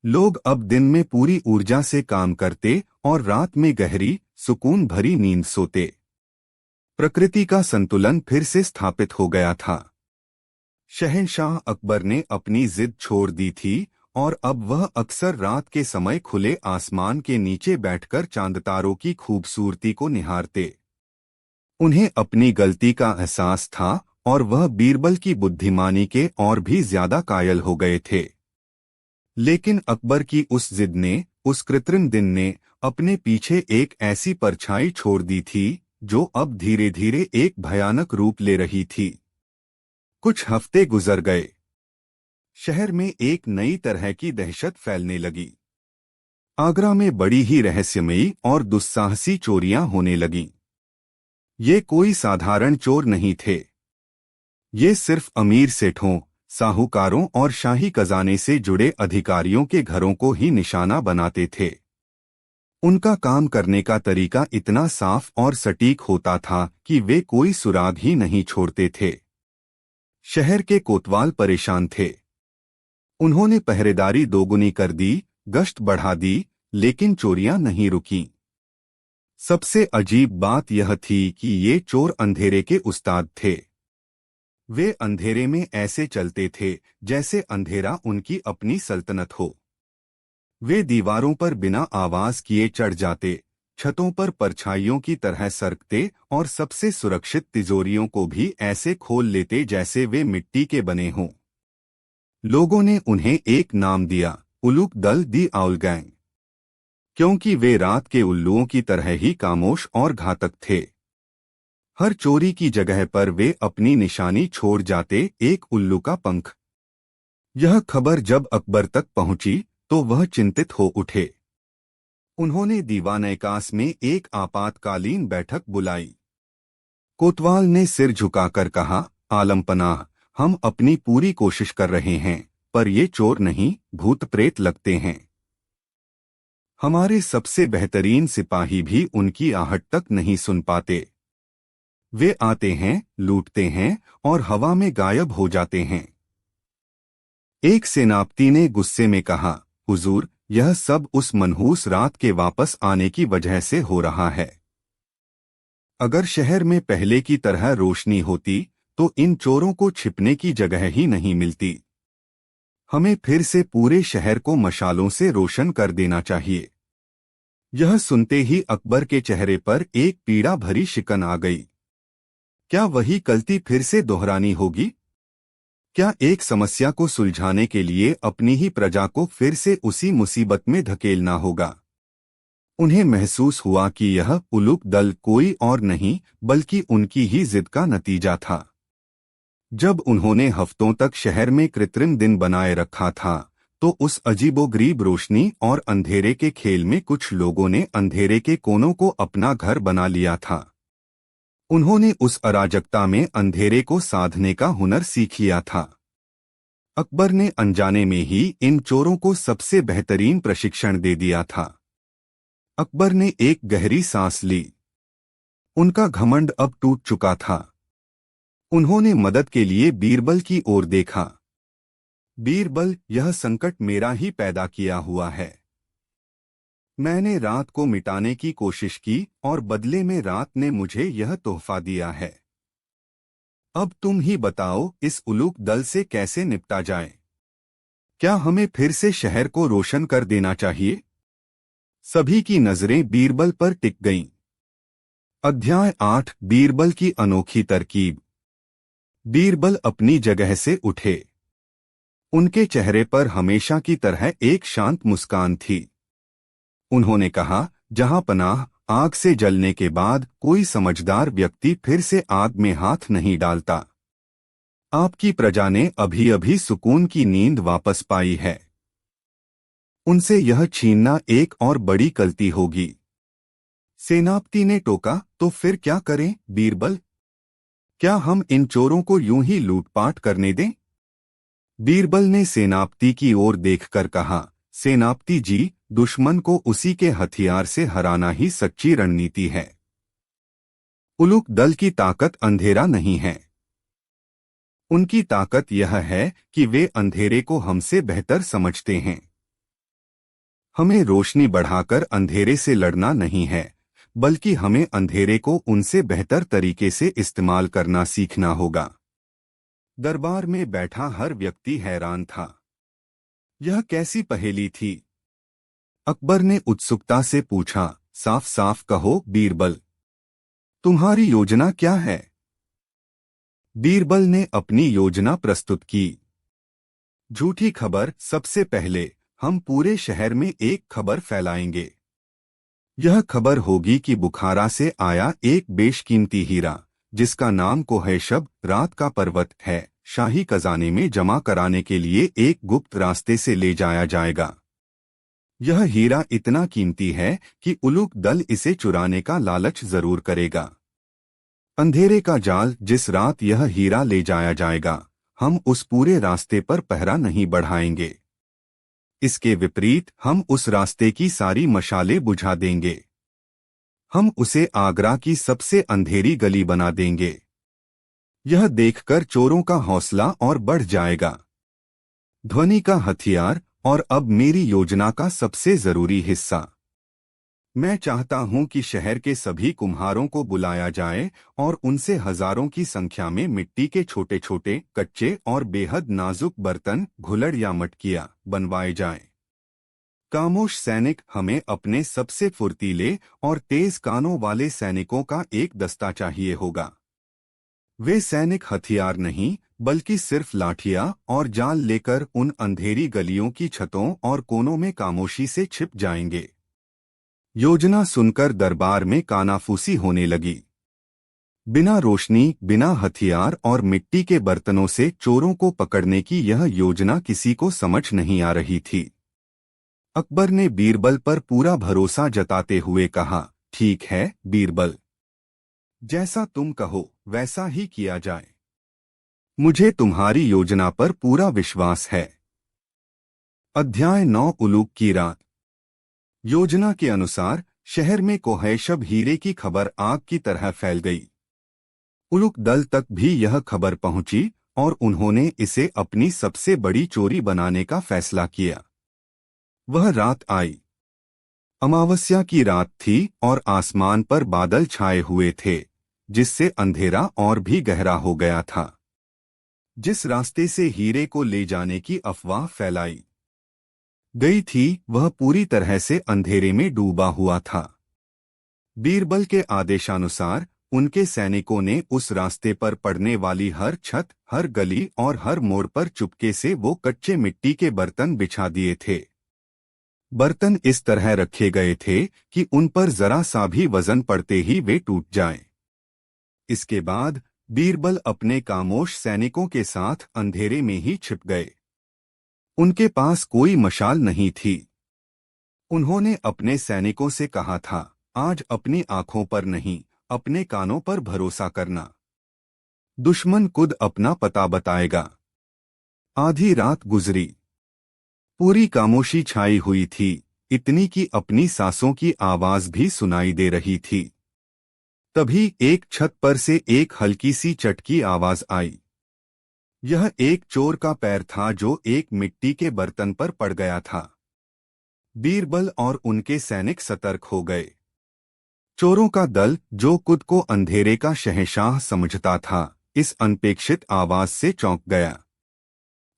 लोग अब दिन में पूरी ऊर्जा से काम करते और रात में गहरी सुकून भरी नींद सोते। प्रकृति का संतुलन फिर से स्थापित हो गया था। शहंशाह अकबर ने अपनी जिद छोड़ दी थी और अब वह अक्सर रात के समय खुले आसमान के नीचे बैठकर चांदतारों की खूबसूरती को निहारते। उन्हें अपनी गलती का एहसास था और वह बीरबल की बुद्धिमानी के और भी ज्यादा कायल हो गए थे। लेकिन अकबर की उस जिद ने, उस कृत्रिम दिन ने अपने पीछे एक ऐसी परछाई छोड़ दी थी जो अब धीरे धीरे एक भयानक रूप ले रही थी। कुछ हफ्ते गुजर गए। शहर में एक नई तरह की दहशत फैलने लगी। आगरा में बड़ी ही रहस्यमयी और दुस्साहसी चोरियां होने लगीं। ये कोई साधारण चोर नहीं थे। ये सिर्फ अमीर सेठों, साहूकारों और शाही खजाने से जुड़े अधिकारियों के घरों को ही निशाना बनाते थे। उनका काम करने का तरीका इतना साफ और सटीक होता था कि वे कोई सुराग ही नहीं छोड़ते थे। शहर के कोतवाल परेशान थे। उन्होंने पहरेदारी दोगुनी कर दी, गश्त बढ़ा दी, लेकिन चोरियां नहीं रुकीं। सबसे अजीब बात यह थी कि ये चोर अंधेरे के उस्ताद थे। वे अंधेरे में ऐसे चलते थे जैसे अंधेरा उनकी अपनी सल्तनत हो। वे दीवारों पर बिना आवाज किए चढ़ जाते, छतों पर परछाइयों की तरह सरकते और सबसे सुरक्षित तिजोरियों को भी ऐसे खोल लेते जैसे वे मिट्टी के बने हों। लोगों ने उन्हें एक नाम दिया, उलूक दल दी आउल गैंग, क्योंकि वे रात के उल्लुओं की तरह ही खामोश और घातक थे। हर चोरी की जगह पर वे अपनी निशानी छोड़ जाते, एक उल्लू का पंख। यह खबर जब अकबर तक पहुंची तो वह चिंतित हो उठे। उन्होंने दीवान-ए-खास में एक आपातकालीन बैठक बुलाई। कोतवाल ने सिर झुकाकर कहा, आलम पनाह, हम अपनी पूरी कोशिश कर रहे हैं, पर ये चोर नहीं, भूत प्रेत लगते हैं। हमारे सबसे बेहतरीन सिपाही भी उनकी आहट तक नहीं सुन पाते। वे आते हैं, लूटते हैं और हवा में गायब हो जाते हैं। एक सेनापति ने गुस्से में कहा, हुजूर, यह सब उस मनहूस रात के वापस आने की वजह से हो रहा है। अगर शहर में पहले की तरह रोशनी होती तो इन चोरों को छिपने की जगह ही नहीं मिलती। हमें फिर से पूरे शहर को मशालों से रोशन कर देना चाहिए। यह सुनते ही अकबर के चेहरे पर एक पीड़ा भरी शिकन आ गई। क्या वही गलती फिर से दोहरानी होगी? क्या एक समस्या को सुलझाने के लिए अपनी ही प्रजा को फिर से उसी मुसीबत में धकेलना होगा? उन्हें महसूस हुआ कि यह उलूक दल कोई और नहीं बल्कि उनकी ही जिद का नतीजा था। जब उन्होंने हफ्तों तक शहर में कृत्रिम दिन बनाए रखा था तो उस अजीबोगरीब रोशनी और अंधेरे के खेल में कुछ लोगों ने अंधेरे के कोनों को अपना घर बना लिया था। उन्होंने उस अराजकता में अंधेरे को साधने का हुनर सीख लिया था। अकबर ने अनजाने में ही इन चोरों को सबसे बेहतरीन प्रशिक्षण दे दिया था। अकबर ने एक गहरी सांस ली। उनका घमंड अब टूट चुका था। उन्होंने मदद के लिए बीरबल की ओर देखा। बीरबल, यह संकट मेरा ही पैदा किया हुआ है। मैंने रात को मिटाने की कोशिश की और बदले में रात ने मुझे यह तोहफा दिया है। अब तुम ही बताओ, इस उलूक दल से कैसे निपटा जाए? क्या हमें फिर से शहर को रोशन कर देना चाहिए? सभी की नजरें बीरबल पर टिक गईं। अध्याय 8 बीरबल की अनोखी तरकीब। बीरबल अपनी जगह से उठे। उनके चेहरे पर हमेशा की तरह एक शांत मुस्कान थी। उन्होंने कहा, जहां पनाह, आग से जलने के बाद कोई समझदार व्यक्ति फिर से आग में हाथ नहीं डालता। आपकी प्रजा ने अभी अभी सुकून की नींद वापस पाई है। उनसे यह छीनना एक और बड़ी गलती होगी। सेनापति ने टोका, तो फिर क्या करें बीरबल? क्या हम इन चोरों को यूं ही लूटपाट करने दें? बीरबल ने सेनापति की ओर देखकर कहा, सेनापति जी, दुश्मन को उसी के हथियार से हराना ही सच्ची रणनीति है। उलूक दल की ताकत अंधेरा नहीं है। उनकी ताकत यह है कि वे अंधेरे को हमसे बेहतर समझते हैं। हमें रोशनी बढ़ाकर अंधेरे से लड़ना नहीं है, बल्कि हमें अंधेरे को उनसे बेहतर तरीके से इस्तेमाल करना सीखना होगा। दरबार में बैठा हर व्यक्ति हैरान था। यह कैसी पहेली थी? अकबर ने उत्सुकता से पूछा, साफ साफ कहो बीरबल, तुम्हारी योजना क्या है? बीरबल ने अपनी योजना प्रस्तुत की। झूठी खबर। सबसे पहले हम पूरे शहर में एक खबर फैलाएंगे। यह खबर होगी कि बुखारा से आया एक बेशकीमती हीरा, जिसका नाम कोहैशब रात का पर्वत है, शाही खजाने में जमा कराने के लिए एक गुप्त रास्ते से ले जाया जाएगा। यह हीरा इतना कीमती है कि उलूक दल इसे चुराने का लालच जरूर करेगा। अंधेरे का जाल। जिस रात यह हीरा ले जाया जाएगा, हम उस पूरे रास्ते पर पहरा नहीं बढ़ाएंगे। इसके विपरीत हम उस रास्ते की सारी मशालें बुझा देंगे। हम उसे आगरा की सबसे अंधेरी गली बना देंगे। यह देखकर चोरों का हौसला और बढ़ जाएगा। ध्वनि का हथियार। और अब मेरी योजना का सबसे जरूरी हिस्सा। मैं चाहता हूं कि शहर के सभी कुम्हारों को बुलाया जाए और उनसे हजारों की संख्या में मिट्टी के छोटे छोटे, कच्चे और बेहद नाजुक बर्तन, घुलड़ या मटकियां बनवाए जाएं। खामोश सैनिक। हमें अपने सबसे फुर्तीले और तेज कानों वाले सैनिकों का एक दस्ता चाहिए होगा। वे सैनिक हथियार नहीं, बल्कि सिर्फ लाठियां और जाल लेकर उन अंधेरी गलियों की छतों और कोनों में खामोशी से छिप जाएंगे। योजना सुनकर दरबार में कानाफूसी होने लगी। बिना रोशनी, बिना हथियार और मिट्टी के बर्तनों से चोरों को पकड़ने की यह योजना किसी को समझ नहीं आ रही थी। अकबर ने बीरबल पर पूरा भरोसा जताते हुए कहा, ठीक है बीरबल, जैसा तुम कहो वैसा ही किया जाए। मुझे तुम्हारी योजना पर पूरा विश्वास है। अध्याय 9। उलूक की रात। योजना के अनुसार शहर में कोहैशब हीरे की खबर आग की तरह फैल गई। उलूक दल तक भी यह खबर पहुंची और उन्होंने इसे अपनी सबसे बड़ी चोरी बनाने का फैसला किया। वह रात आई। अमावस्या की रात थी और आसमान पर बादल छाए हुए थे, जिससे अंधेरा और भी गहरा हो गया था। जिस रास्ते से हीरे को ले जाने की अफवाह फैलाई गई थी, वह पूरी तरह से अंधेरे में डूबा हुआ था। बीरबल के आदेशानुसार उनके सैनिकों ने उस रास्ते पर पड़ने वाली हर छत, हर गली और हर मोड़ पर चुपके से वो कच्चे मिट्टी के बर्तन बिछा दिए थे। बर्तन इस तरह रखे गए थे कि उन पर जरा सा भी वजन पड़ते ही वे टूट जाएं। इसके बाद बीरबल अपने खामोश सैनिकों के साथ अंधेरे में ही छिप गए। उनके पास कोई मशाल नहीं थी। उन्होंने अपने सैनिकों से कहा था, आज अपनी आंखों पर नहीं, अपने कानों पर भरोसा करना। दुश्मन खुद अपना पता बताएगा। आधी रात गुजरी। पूरी खामोशी छाई हुई थी, इतनी कि अपनी सांसों की आवाज भी सुनाई दे रही थी। तभी एक छत पर से एक हल्की सी चटकी आवाज आई। यह एक चोर का पैर था जो एक मिट्टी के बर्तन पर पड़ गया था। बीरबल और उनके सैनिक सतर्क हो गए। चोरों का दल, जो खुद को अंधेरे का शहंशाह समझता था, इस अनपेक्षित आवाज से चौंक गया।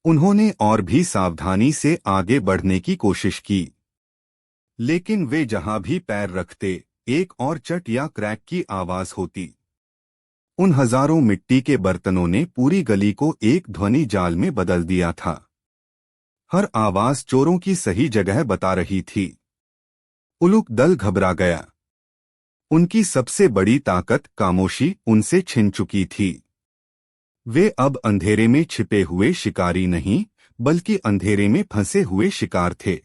उन्होंने और भी सावधानी से आगे बढ़ने की कोशिश की, लेकिन वे जहां भी पैर रखते, एक और चट या क्रैक की आवाज होती। उन हजारों मिट्टी के बर्तनों ने पूरी गली को एक ध्वनि जाल में बदल दिया था। हर आवाज चोरों की सही जगह बता रही थी। उलूक दल घबरा गया। उनकी सबसे बड़ी ताकत, खामोशी, उनसे छिन चुकी थी। वे अब अंधेरे में छिपे हुए शिकारी नहीं, बल्कि अंधेरे में फंसे हुए शिकार थे।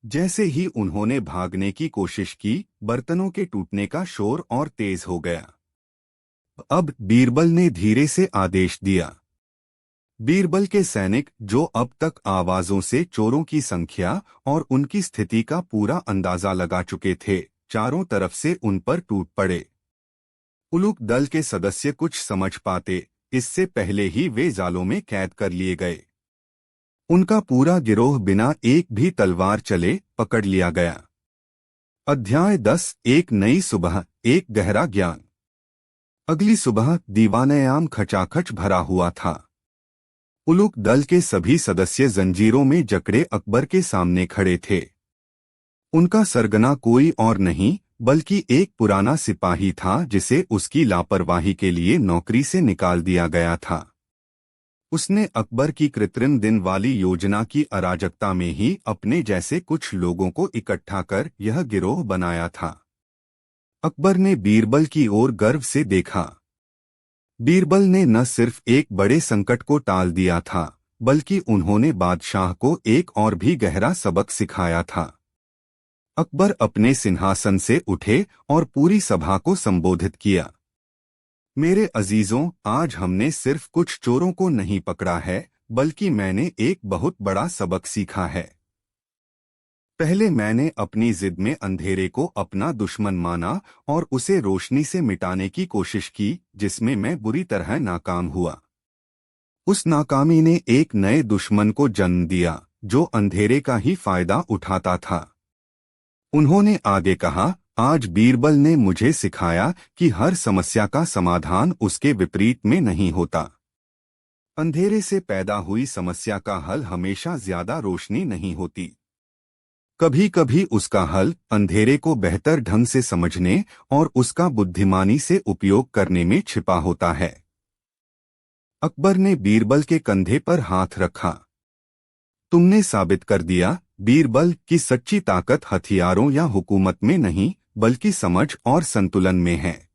जैसे ही उन्होंने भागने की कोशिश की, बर्तनों के टूटने का शोर और तेज हो गया। अब बीरबल ने धीरे से आदेश दिया। बीरबल के सैनिक, जो अब तक आवाजों से चोरों की संख्या और उनकी स्थिति का पूरा अंदाजा लगा चुके थे, चारों तरफ से उन पर टूट पड़े। उलूक दल के सदस्य कुछ समझ पाते, इससे पहले ही वे जालों में कैद कर लिए गए। उनका पूरा गिरोह बिना एक भी तलवार चले पकड़ लिया गया। अध्याय 10 एक नई सुबह, एक गहरा ज्ञान। अगली सुबह दीवानयाम खचाखच भरा हुआ था। उलूक दल के सभी सदस्य जंजीरों में जकड़े अकबर के सामने खड़े थे। उनका सरगना कोई और नहीं बल्कि एक पुराना सिपाही था जिसे उसकी लापरवाही के लिए नौकरी से निकाल दिया गया था। उसने अकबर की कृत्रिम दिन वाली योजना की अराजकता में ही अपने जैसे कुछ लोगों को इकट्ठा कर यह गिरोह बनाया था। अकबर ने बीरबल की ओर गर्व से देखा। बीरबल ने न सिर्फ एक बड़े संकट को टाल दिया था, बल्कि उन्होंने बादशाह को एक और भी गहरा सबक सिखाया था। अकबर अपने सिंहासन से उठे और पूरी सभा को संबोधित किया। मेरे अजीजों, आज हमने सिर्फ कुछ चोरों को नहीं पकड़ा है, बल्कि मैंने एक बहुत बड़ा सबक सीखा है। पहले मैंने अपनी जिद में अंधेरे को अपना दुश्मन माना और उसे रोशनी से मिटाने की कोशिश की, जिसमें मैं बुरी तरह नाकाम हुआ। उस नाकामी ने एक नए दुश्मन को जन्म दिया, जो अंधेरे का ही फायदा उठाता था। उन्होंने आगे कहा, आज बीरबल ने मुझे सिखाया कि हर समस्या का समाधान उसके विपरीत में नहीं होता। अंधेरे से पैदा हुई समस्या का हल हमेशा ज्यादा रोशनी नहीं होती। कभी कभी उसका हल अंधेरे को बेहतर ढंग से समझने और उसका बुद्धिमानी से उपयोग करने में छिपा होता है। अकबर ने बीरबल के कंधे पर हाथ रखा। तुमने साबित कर दिया, बीरबल, की सच्ची ताकत हथियारों या हुकूमत में नहीं, बल्कि समझ और संतुलन में है।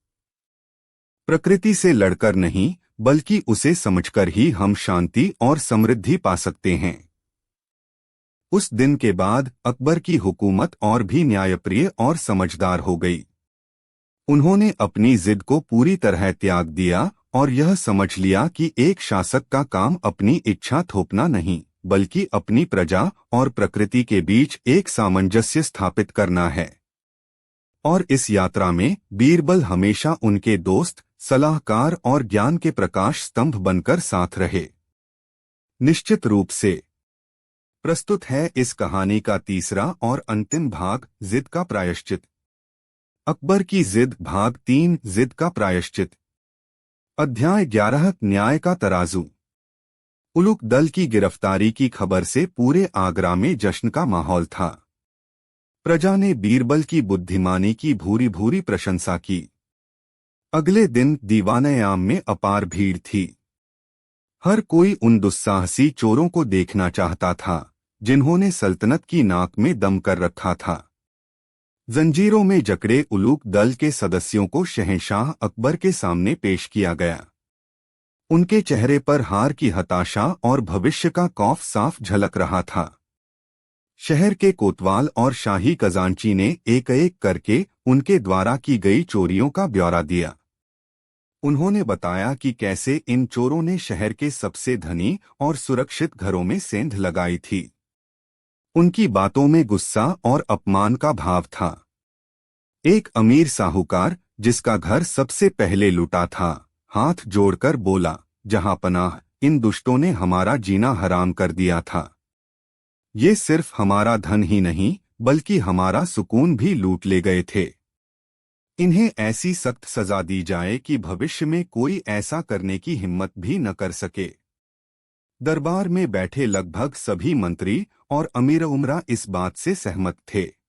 प्रकृति से लड़कर नहीं, बल्कि उसे समझकर ही हम शांति और समृद्धि पा सकते हैं। उस दिन के बाद अकबर की हुकूमत और भी न्यायप्रिय और समझदार हो गई। उन्होंने अपनी जिद को पूरी तरह त्याग दिया और यह समझ लिया कि एक शासक का काम अपनी इच्छा थोपना नहीं, बल्कि अपनी प्रजा और प्रकृति के बीच एक सामंजस्य स्थापित करना है। और इस यात्रा में बीरबल हमेशा उनके दोस्त, सलाहकार और ज्ञान के प्रकाश स्तंभ बनकर साथ रहे। निश्चित रूप से प्रस्तुत है इस कहानी का तीसरा और अंतिम भाग, जिद का प्रायश्चित। अकबर की जिद, भाग 3, जिद का प्रायश्चित। अध्याय 11 न्याय का तराजू। उलूक दल की गिरफ्तारी की खबर से पूरे आगरा में जश्न का माहौल था। प्रजा ने बीरबल की बुद्धिमानी की भूरी भूरी प्रशंसा की। अगले दिन दीवानयाम में अपार भीड़ थी। हर कोई उन दुस्साहसी चोरों को देखना चाहता था जिन्होंने सल्तनत की नाक में दम कर रखा था। जंजीरों में जकड़े उलूक दल के सदस्यों को शहंशाह अकबर के सामने पेश किया गया। उनके चेहरे पर हार की हताशा और भविष्य का खौफ साफ झलक रहा था। शहर के कोतवाल और शाही खजांची ने एक एक करके उनके द्वारा की गई चोरियों का ब्यौरा दिया। उन्होंने बताया कि कैसे इन चोरों ने शहर के सबसे धनी और सुरक्षित घरों में सेंध लगाई थी। उनकी बातों में गुस्सा और अपमान का भाव था। एक अमीर साहूकार, जिसका घर सबसे पहले लूटा था, हाथ जोड़कर बोला, जहां पनाह, इन दुष्टों ने हमारा जीना हराम कर दिया था। ये सिर्फ हमारा धन ही नहीं, बल्कि हमारा सुकून भी लूट ले गए थे। इन्हें ऐसी सख्त सजा दी जाए कि भविष्य में कोई ऐसा करने की हिम्मत भी न कर सके। दरबार में बैठे लगभग सभी मंत्री और अमीर उमरा इस बात से सहमत थे।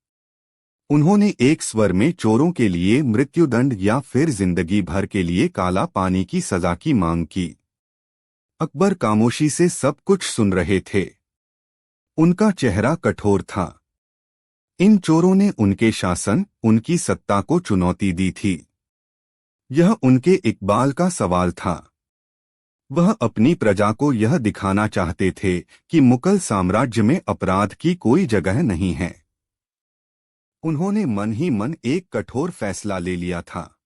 उन्होंने एक स्वर में चोरों के लिए मृत्युदंड या फिर जिंदगी भर के लिए काला पानी की सजा की मांग की। अकबर खामोशी से सब कुछ सुन रहे थे। उनका चेहरा कठोर था। इन चोरों ने उनके शासन, उनकी सत्ता को चुनौती दी थी। यह उनके इकबाल का सवाल था। वह अपनी प्रजा को यह दिखाना चाहते थे कि मुगल साम्राज्य में अपराध की कोई जगह नहीं है। उन्होंने मन ही मन एक कठोर फैसला ले लिया था।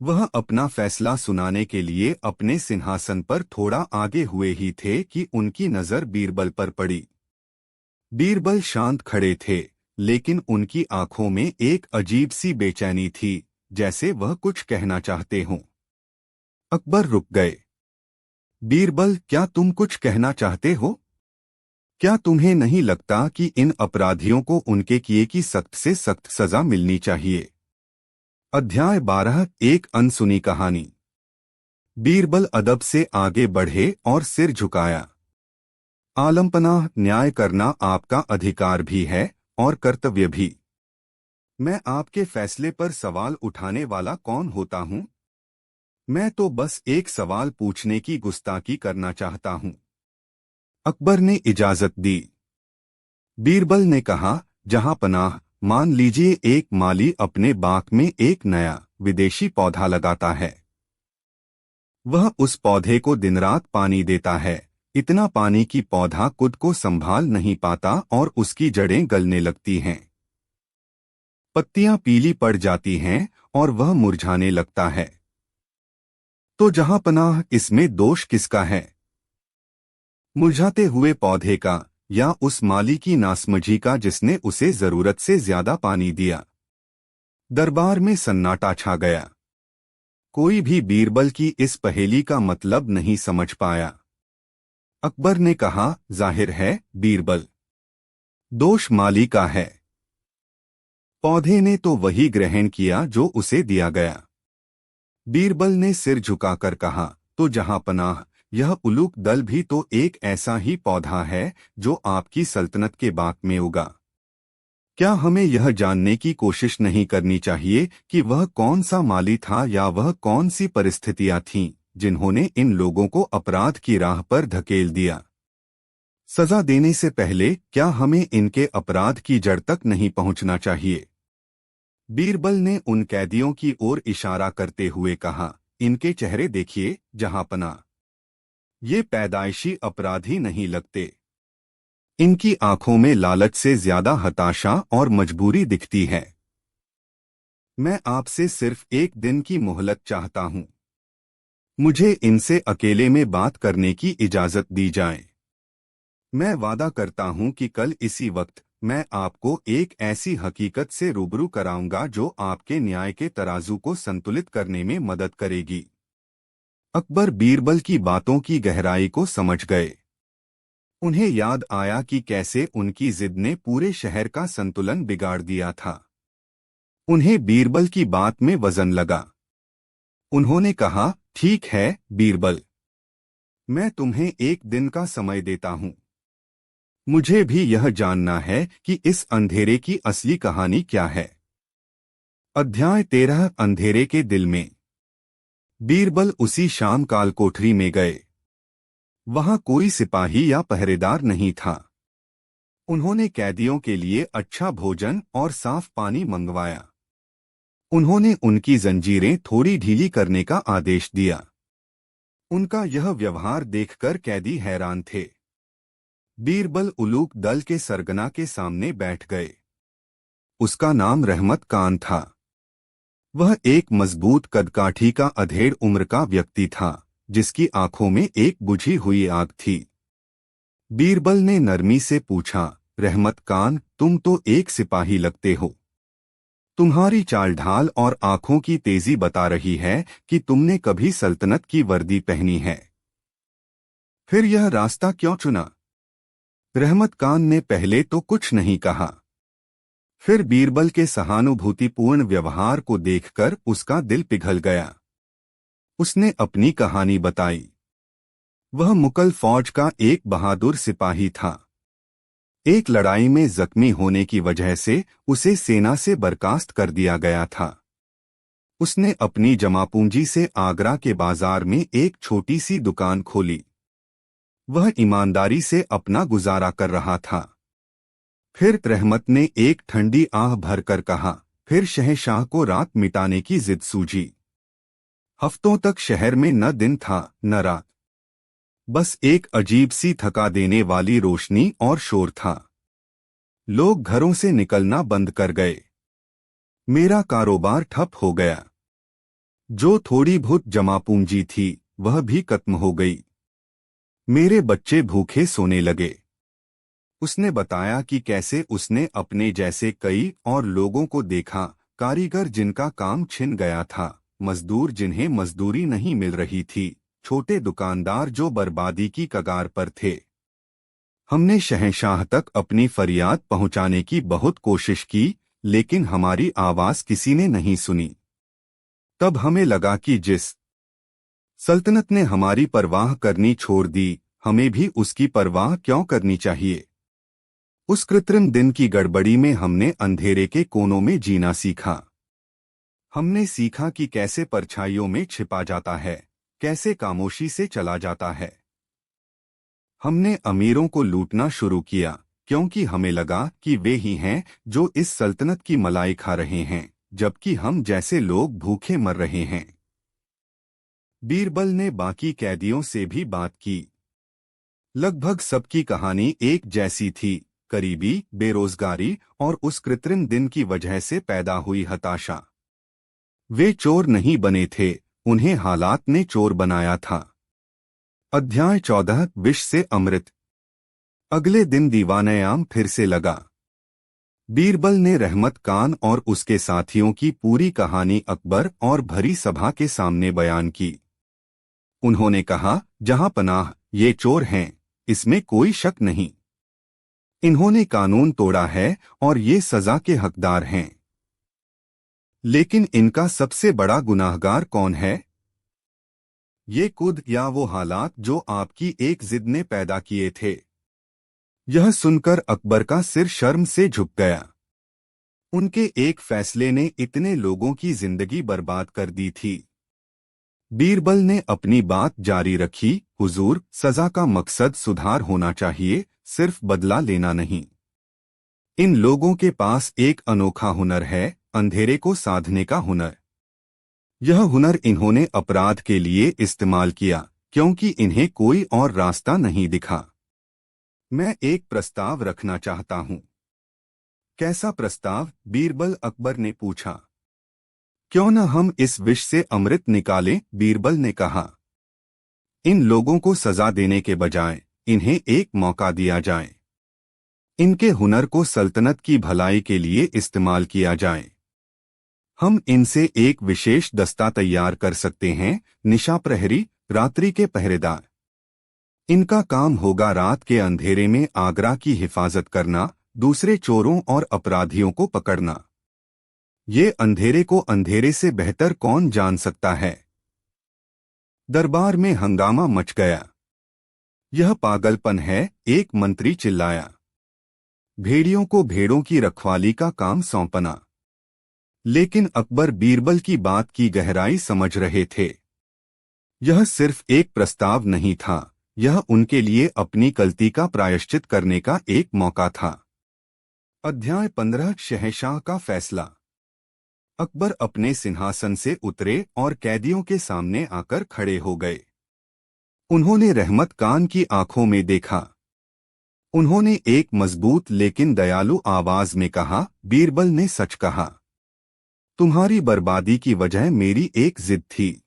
वह अपना फैसला सुनाने के लिए अपने सिंहासन पर थोड़ा आगे हुए ही थे कि उनकी नजर बीरबल पर पड़ी। बीरबल शांत खड़े थे, लेकिन उनकी आंखों में एक अजीब सी बेचैनी थी, जैसे वह कुछ कहना चाहते हों। अकबर रुक गए। बीरबल, क्या तुम कुछ कहना चाहते हो? क्या तुम्हें नहीं लगता कि इन अपराधियों को उनके किए की सख्त से सख्त सजा मिलनी चाहिए? अध्याय 12, एक अनसुनी कहानी। बीरबल अदब से आगे बढ़े और सिर झुकाया। आलमपनाह, न्याय करना आपका अधिकार भी है और कर्तव्य भी। मैं आपके फैसले पर सवाल उठाने वाला कौन होता हूँ? मैं तो बस एक सवाल पूछने की गुस्ताखी करना चाहता हूँ। अकबर ने इजाजत दी। बीरबल ने कहा, जहां पनाह, मान लीजिए एक माली अपने बाग में एक नया विदेशी पौधा लगाता है। वह उस पौधे को दिन रात पानी देता है, इतना पानी कि पौधा खुद को संभाल नहीं पाता और उसकी जड़ें गलने लगती हैं। पत्तियां पीली पड़ जाती हैं और वह मुरझाने लगता है। तो जहां पनाह, इसमें दोष किसका है? मुरझाते हुए पौधे का या उस माली की नासमझी का जिसने उसे जरूरत से ज्यादा पानी दिया? दरबार में सन्नाटा छा गया। कोई भी बीरबल की इस पहेली का मतलब नहीं समझ पाया। अकबर ने कहा, जाहिर है बीरबल, दोष माली का है। पौधे ने तो वही ग्रहण किया जो उसे दिया गया। बीरबल ने सिर झुकाकर कहा, तो जहां पनाह, यह उलूक दल भी तो एक ऐसा ही पौधा है जो आपकी सल्तनत के बाग में उगा। क्या हमें यह जानने की कोशिश नहीं करनी चाहिए कि वह कौन सा माली था या वह कौन सी परिस्थितियां थीं जिन्होंने इन लोगों को अपराध की राह पर धकेल दिया? सजा देने से पहले क्या हमें इनके अपराध की जड़ तक नहीं पहुंचना चाहिए? बीरबल ने उन कैदियों की ओर इशारा करते हुए कहा, इनके चेहरे देखिए जहांपना। ये पैदाइशी अपराधी नहीं लगते। इनकी आंखों में लालच से ज्यादा हताशा और मजबूरी दिखती है। मैं आपसे सिर्फ एक दिन की मोहलत चाहता हूं। मुझे इनसे अकेले में बात करने की इजाजत दी जाए। मैं वादा करता हूं कि कल इसी वक्त मैं आपको एक ऐसी हकीकत से रूबरू कराऊंगा जो आपके न्याय के तराजू को संतुलित करने में मदद करेगी। अकबर बीरबल की बातों की गहराई को समझ गए। उन्हें याद आया कि कैसे उनकी जिद ने पूरे शहर का संतुलन बिगाड़ दिया था। उन्हें बीरबल की बात में वजन लगा। उन्होंने कहा, ठीक है बीरबल, मैं तुम्हें एक दिन का समय देता हूं। मुझे भी यह जानना है कि इस अंधेरे की असली कहानी क्या है। अध्याय 13, अंधेरे के दिल में। बीरबल उसी शाम काल कोठरी में गए। वहां कोई सिपाही या पहरेदार नहीं था। उन्होंने कैदियों के लिए अच्छा भोजन और साफ पानी मंगवाया। उन्होंने उनकी जंजीरें थोड़ी ढीली करने का आदेश दिया। उनका यह व्यवहार देखकर कैदी हैरान थे। बीरबल उलूक दल के सरगना के सामने बैठ गए। उसका नाम रहमत कान था। वह एक मजबूत कदकाठी का अधेड़ उम्र का व्यक्ति था, जिसकी आंखों में एक बुझी हुई आग थी। बीरबल ने नरमी से पूछा, रहमत कान, तुम तो एक सिपाही लगते हो। तुम्हारी चाल ढाल और आंखों की तेजी बता रही है कि तुमने कभी सल्तनत की वर्दी पहनी है। फिर यह रास्ता क्यों चुना? रहमत कान ने पहले तो कुछ नहीं कहा। फिर बीरबल के सहानुभूतिपूर्ण व्यवहार को देखकर उसका दिल पिघल गया। उसने अपनी कहानी बताई। वह मुगल फौज का एक बहादुर सिपाही था। एक लड़ाई में जख्मी होने की वजह से उसे सेना से बर्खास्त कर दिया गया था। उसने अपनी जमापूंजी से आगरा के बाजार में एक छोटी सी दुकान खोली। वह ईमानदारी से अपना गुजारा कर रहा था। फिर रहमत ने एक ठंडी आह भरकर कहा, फिर शहंशाह को रात मिटाने की जिद सूझी। हफ्तों तक शहर में न दिन था न रात। बस एक अजीब सी थका देने वाली रोशनी और शोर था। लोग घरों से निकलना बंद कर गए। मेरा कारोबार ठप हो गया। जो थोड़ी बहुत जमा पूंजी थी वह भी खत्म हो गई। मेरे बच्चे भूखे सोने लगे। उसने बताया कि कैसे उसने अपने जैसे कई और लोगों को देखा, कारीगर जिनका काम छिन गया था, मजदूर जिन्हें मजदूरी नहीं मिल रही थी, छोटे दुकानदार जो बर्बादी की कगार पर थे। हमने शहंशाह तक अपनी फरियाद पहुंचाने की बहुत कोशिश की, लेकिन हमारी आवाज किसी ने नहीं सुनी। तब हमें लगा कि जिस सल्तनत ने हमारी परवाह करनी छोड़ दी, हमें भी उसकी परवाह क्यों करनी चाहिए। उस कृत्रिम दिन की गड़बड़ी में हमने अंधेरे के कोनों में जीना सीखा। हमने सीखा कि कैसे परछाइयों में छिपा जाता है, कैसे खामोशी से चला जाता है। हमने अमीरों को लूटना शुरू किया, क्योंकि हमें लगा कि वे ही हैं जो इस सल्तनत की मलाई खा रहे हैं, जबकि हम जैसे लोग भूखे मर रहे हैं। बीरबल ने बाकी कैदियों से भी बात की। लगभग सबकी कहानी एक जैसी थी, गरीबी, बेरोजगारी और उस कृत्रिम दिन की वजह से पैदा हुई हताशा। वे चोर नहीं बने थे, उन्हें हालात ने चोर बनाया था। अध्याय 14 विष से अमृत। अगले दिन दीवानयाम फिर से लगा। बीरबल ने रहमत खान और उसके साथियों की पूरी कहानी अकबर और भरी सभा के सामने बयान की। उन्होंने कहा, जहां पनाह, ये चोर हैं, इसमें कोई शक नहीं। इन्होंने कानून तोड़ा है और ये सजा के हकदार हैं। लेकिन इनका सबसे बड़ा गुनाहगार कौन है? ये खुद या वो हालात जो आपकी एक जिद ने पैदा किए थे। यह सुनकर अकबर का सिर शर्म से झुक गया। उनके एक फैसले ने इतने लोगों की जिंदगी बर्बाद कर दी थी। बीरबल ने अपनी बात जारी रखी, हुजूर, सजा का मकसद सुधार होना चाहिए, सिर्फ बदला लेना नहीं। इन लोगों के पास एक अनोखा हुनर है, अंधेरे को साधने का हुनर। यह हुनर इन्होंने अपराध के लिए इस्तेमाल किया, क्योंकि इन्हें कोई और रास्ता नहीं दिखा। मैं एक प्रस्ताव रखना चाहता हूं। कैसा प्रस्ताव? बीरबल अकबर ने पूछा। क्यों न हम इस विष से अमृत निकालें, बीरबल ने कहा। इन लोगों को सजा देने के बजाय इन्हें एक मौका दिया जाए। इनके हुनर को सल्तनत की भलाई के लिए इस्तेमाल किया जाए। हम इनसे एक विशेष दस्ता तैयार कर सकते हैं, निशा प्रहरी, रात्रि के पहरेदार। इनका काम होगा रात के अंधेरे में आगरा की हिफाजत करना, दूसरे चोरों और अपराधियों को पकड़ना। ये अंधेरे को अंधेरे से बेहतर कौन जान सकता है? दरबार में हंगामा मच गया। यह पागलपन है, एक मंत्री चिल्लाया। भेड़ियों को भेड़ों की रखवाली का काम सौंपना। लेकिन अकबर बीरबल की बात की गहराई समझ रहे थे। यह सिर्फ एक प्रस्ताव नहीं था, यह उनके लिए अपनी गलती का प्रायश्चित करने का एक मौका था। अध्याय 15 शहंशाह का फैसला। अकबर अपने सिंहासन से उतरे और कैदियों के सामने आकर खड़े हो गए। उन्होंने रहमत खान की आंखों में देखा। उन्होंने एक मजबूत लेकिन दयालु आवाज में कहा, बीरबल ने सच कहा। तुम्हारी बर्बादी की वजह मेरी एक जिद थी।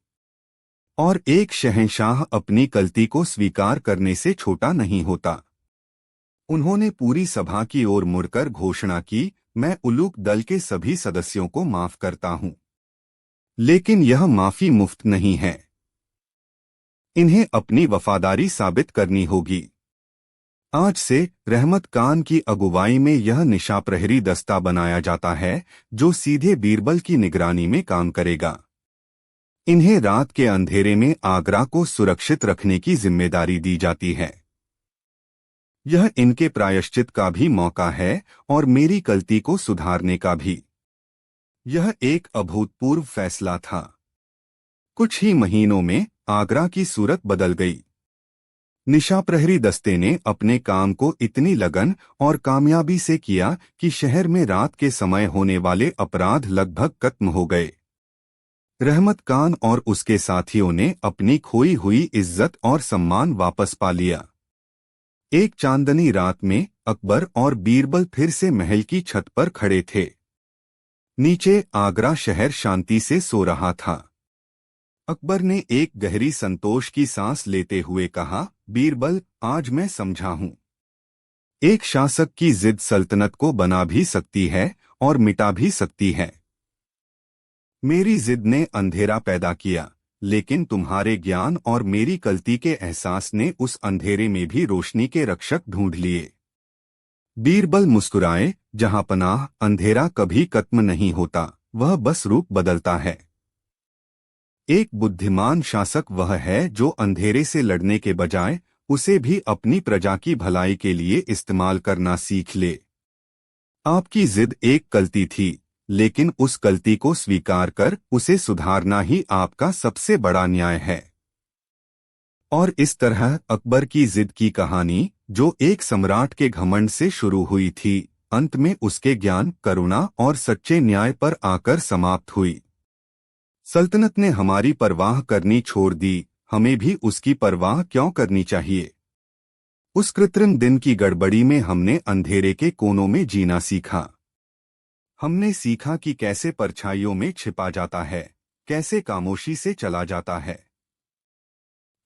और एक शहंशाह अपनी गलती को स्वीकार करने से छोटा नहीं होता। उन्होंने पूरी सभा की ओर मुड़कर घोषणा की, मैं उलूक दल के सभी सदस्यों को माफ करता हूं। लेकिन यह माफी मुफ्त नहीं है। इन्हें अपनी वफादारी साबित करनी होगी। आज से रहमत खान की अगुवाई में यह निशा प्रहरी दस्ता बनाया जाता है, जो सीधे बीरबल की निगरानी में काम करेगा। इन्हें रात के अंधेरे में आगरा को सुरक्षित रखने की जिम्मेदारी दी जाती है। यह इनके प्रायश्चित का भी मौका है और मेरी गलती को सुधारने का भी। यह एक अभूतपूर्व फैसला था। कुछ ही महीनों में आगरा की सूरत बदल गई। निशा प्रहरी दस्ते ने अपने काम को इतनी लगन और कामयाबी से किया कि शहर में रात के समय होने वाले अपराध लगभग खत्म हो गए। रहमत खान और उसके साथियों ने अपनी खोई हुई इज्जत और सम्मान वापस पा लिया। एक चांदनी रात में अकबर और बीरबल फिर से महल की छत पर खड़े थे। नीचे आगरा शहर शांति से सो रहा था। अकबर ने एक गहरी संतोष की सांस लेते हुए कहा, बीरबल, आज मैं समझा हूं। एक शासक की जिद सल्तनत को बना भी सकती है और मिटा भी सकती है। मेरी जिद ने अंधेरा पैदा किया, लेकिन तुम्हारे ज्ञान और मेरी गलती के एहसास ने उस अंधेरे में भी रोशनी के रक्षक ढूंढ लिए। बीरबल मुस्कुराए, जहां पनाह अंधेरा कभी खत्म नहीं होता, वह बस रूप बदलता है। एक बुद्धिमान शासक वह है जो अंधेरे से लड़ने के बजाय उसे भी अपनी प्रजा की भलाई के लिए इस्तेमाल करना सीख ले। आपकी जिद एक गलती थी, लेकिन उस गलती को स्वीकार कर उसे सुधारना ही आपका सबसे बड़ा न्याय है। और इस तरह अकबर की जिद की कहानी, जो एक सम्राट के घमंड से शुरू हुई थी, अंत में उसके ज्ञान, करुणा और सच्चे न्याय पर आकर समाप्त हुई। सल्तनत ने हमारी परवाह करनी छोड़ दी, हमें भी उसकी परवाह क्यों करनी चाहिए? उस कृत्रिम दिन की गड़बड़ी में हमने अंधेरे के कोनों में जीना सीखा। हमने सीखा कि कैसे परछाइयों में छिपा जाता है, कैसे खामोशी से चला जाता है।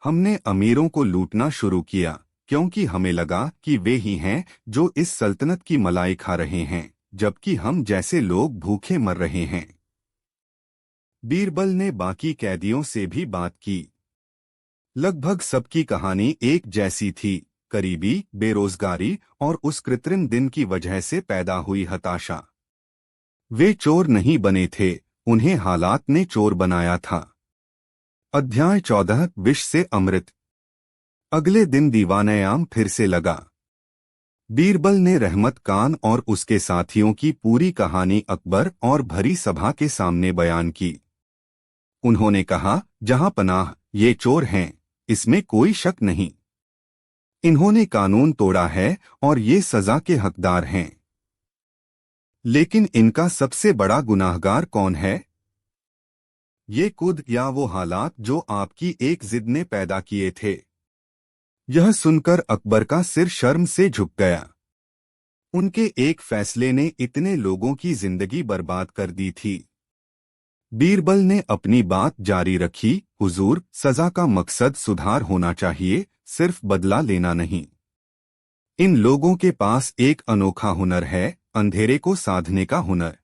हमने अमीरों को लूटना शुरू किया, क्योंकि हमें लगा कि वे ही हैं जो इस सल्तनत की मलाई खा रहे हैं, जबकि हम जैसे लोग भूखे मर रहे हैं। बीरबल ने बाकी कैदियों से भी बात की। लगभग सबकी कहानी एक जैसी थी, गरीबी, बेरोजगारी और उस कृत्रिम दिन की वजह से पैदा हुई हताशा। वे चोर नहीं बने थे, उन्हें हालात ने चोर बनाया था। अध्याय 14, विष से अमृत। अगले दिन दीवानयाम फिर से लगा। बीरबल ने रहमत खान और उसके साथियों की पूरी कहानी अकबर और भरी सभा के सामने बयान की। उन्होंने कहा, जहां पनाह, ये चोर हैं, इसमें कोई शक नहीं। इन्होंने कानून तोड़ा है और ये सजा के हकदार हैं। लेकिन इनका सबसे बड़ा गुनाहगार कौन है? ये खुद या वो हालात जो आपकी एक जिद ने पैदा किए थे? यह सुनकर अकबर का सिर शर्म से झुक गया। उनके एक फैसले ने इतने लोगों की जिंदगी बर्बाद कर दी थी। बीरबल ने अपनी बात जारी रखी, हुजूर, सजा का मकसद सुधार होना चाहिए, सिर्फ बदला लेना नहीं। इन लोगों के पास एक अनोखा हुनर है, अंधेरे को साधने का हुनर।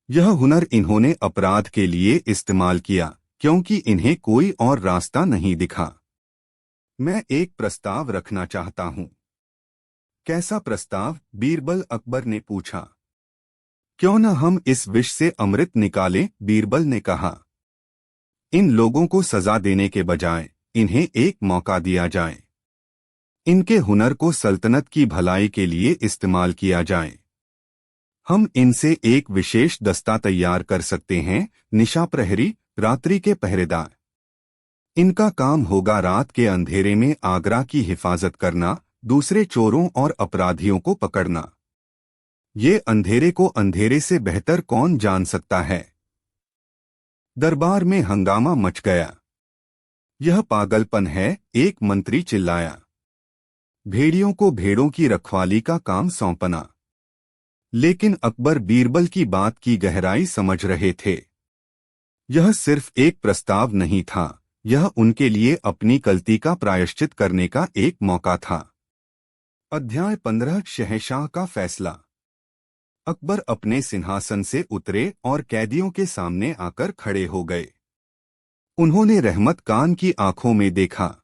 यह हुनर इन्होंने अपराध के लिए इस्तेमाल किया, क्योंकि इन्हें कोई और रास्ता नहीं दिखा। मैं एक प्रस्ताव रखना चाहता हूं। कैसा प्रस्ताव? बीरबल अकबर ने पूछा। क्यों न हम इस विष से अमृत निकालें, बीरबल ने कहा। इन लोगों को सजा देने के बजाय इन्हें एक मौका दिया जाए। इनके हुनर को सल्तनत की भलाई के लिए इस्तेमाल किया जाए। हम इनसे एक विशेष दस्ता तैयार कर सकते हैं, निशा प्रहरी, रात्रि के पहरेदार। इनका काम होगा रात के अंधेरे में आगरा की हिफाजत करना, दूसरे चोरों और अपराधियों को पकड़ना। ये अंधेरे को अंधेरे से बेहतर कौन जान सकता है? दरबार में हंगामा मच गया। यह पागलपन है, एक मंत्री चिल्लाया। भेड़ियों को भेड़ों की रखवाली का काम सौंपना। लेकिन अकबर बीरबल की बात की गहराई समझ रहे थे। यह सिर्फ एक प्रस्ताव नहीं था, यह उनके लिए अपनी गलती का प्रायश्चित करने का एक मौका था। अध्याय 15, शहंशाह का फैसला। अकबर अपने सिंहासन से उतरे और कैदियों के सामने आकर खड़े हो गए। उन्होंने रहमत खान की आंखों में देखा।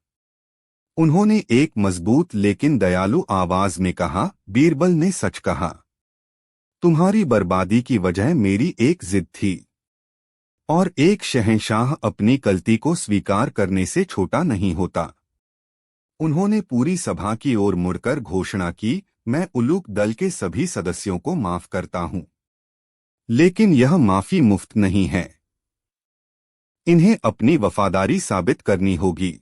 उन्होंने एक मजबूत लेकिन दयालु आवाज में कहा, बीरबल ने सच कहा। तुम्हारी बर्बादी की वजह मेरी एक जिद थी। और एक शहंशाह अपनी गलती को स्वीकार करने से छोटा नहीं होता। उन्होंने पूरी सभा की ओर मुड़कर घोषणा की, मैं उलूक दल के सभी सदस्यों को माफ करता हूं। लेकिन यह माफी मुफ्त नहीं है। इन्हें अपनी वफादारी साबित करनी होगी।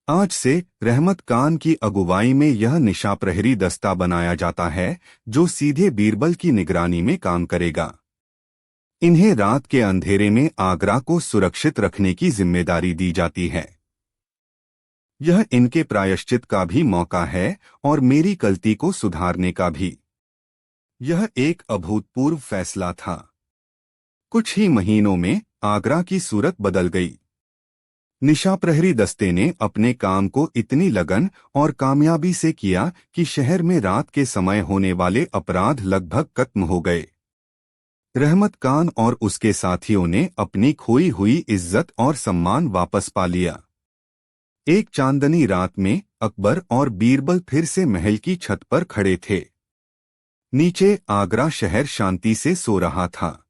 आज से रहमत खान की अगुवाई में यह निशा प्रहरी दस्ता बनाया जाता है, जो सीधे बीरबल की निगरानी में काम करेगा। इन्हें रात के अंधेरे में आगरा को सुरक्षित रखने की जिम्मेदारी दी जाती है। यह इनके प्रायश्चित का भी मौका है और मेरी गलती को सुधारने का भी। यह एक अभूतपूर्व फैसला था। कुछ ही महीनों में आगरा की सूरत बदल गई। निशा प्रहरी दस्ते ने अपने काम को इतनी लगन और कामयाबी से किया कि शहर में रात के समय होने वाले अपराध लगभग खत्म हो गए। रहमत खान और उसके साथियों ने अपनी खोई हुई इज्जत और सम्मान वापस पा लिया। एक चांदनी रात में अकबर और बीरबल फिर से महल की छत पर खड़े थे। नीचे आगरा शहर शांति से सो रहा था।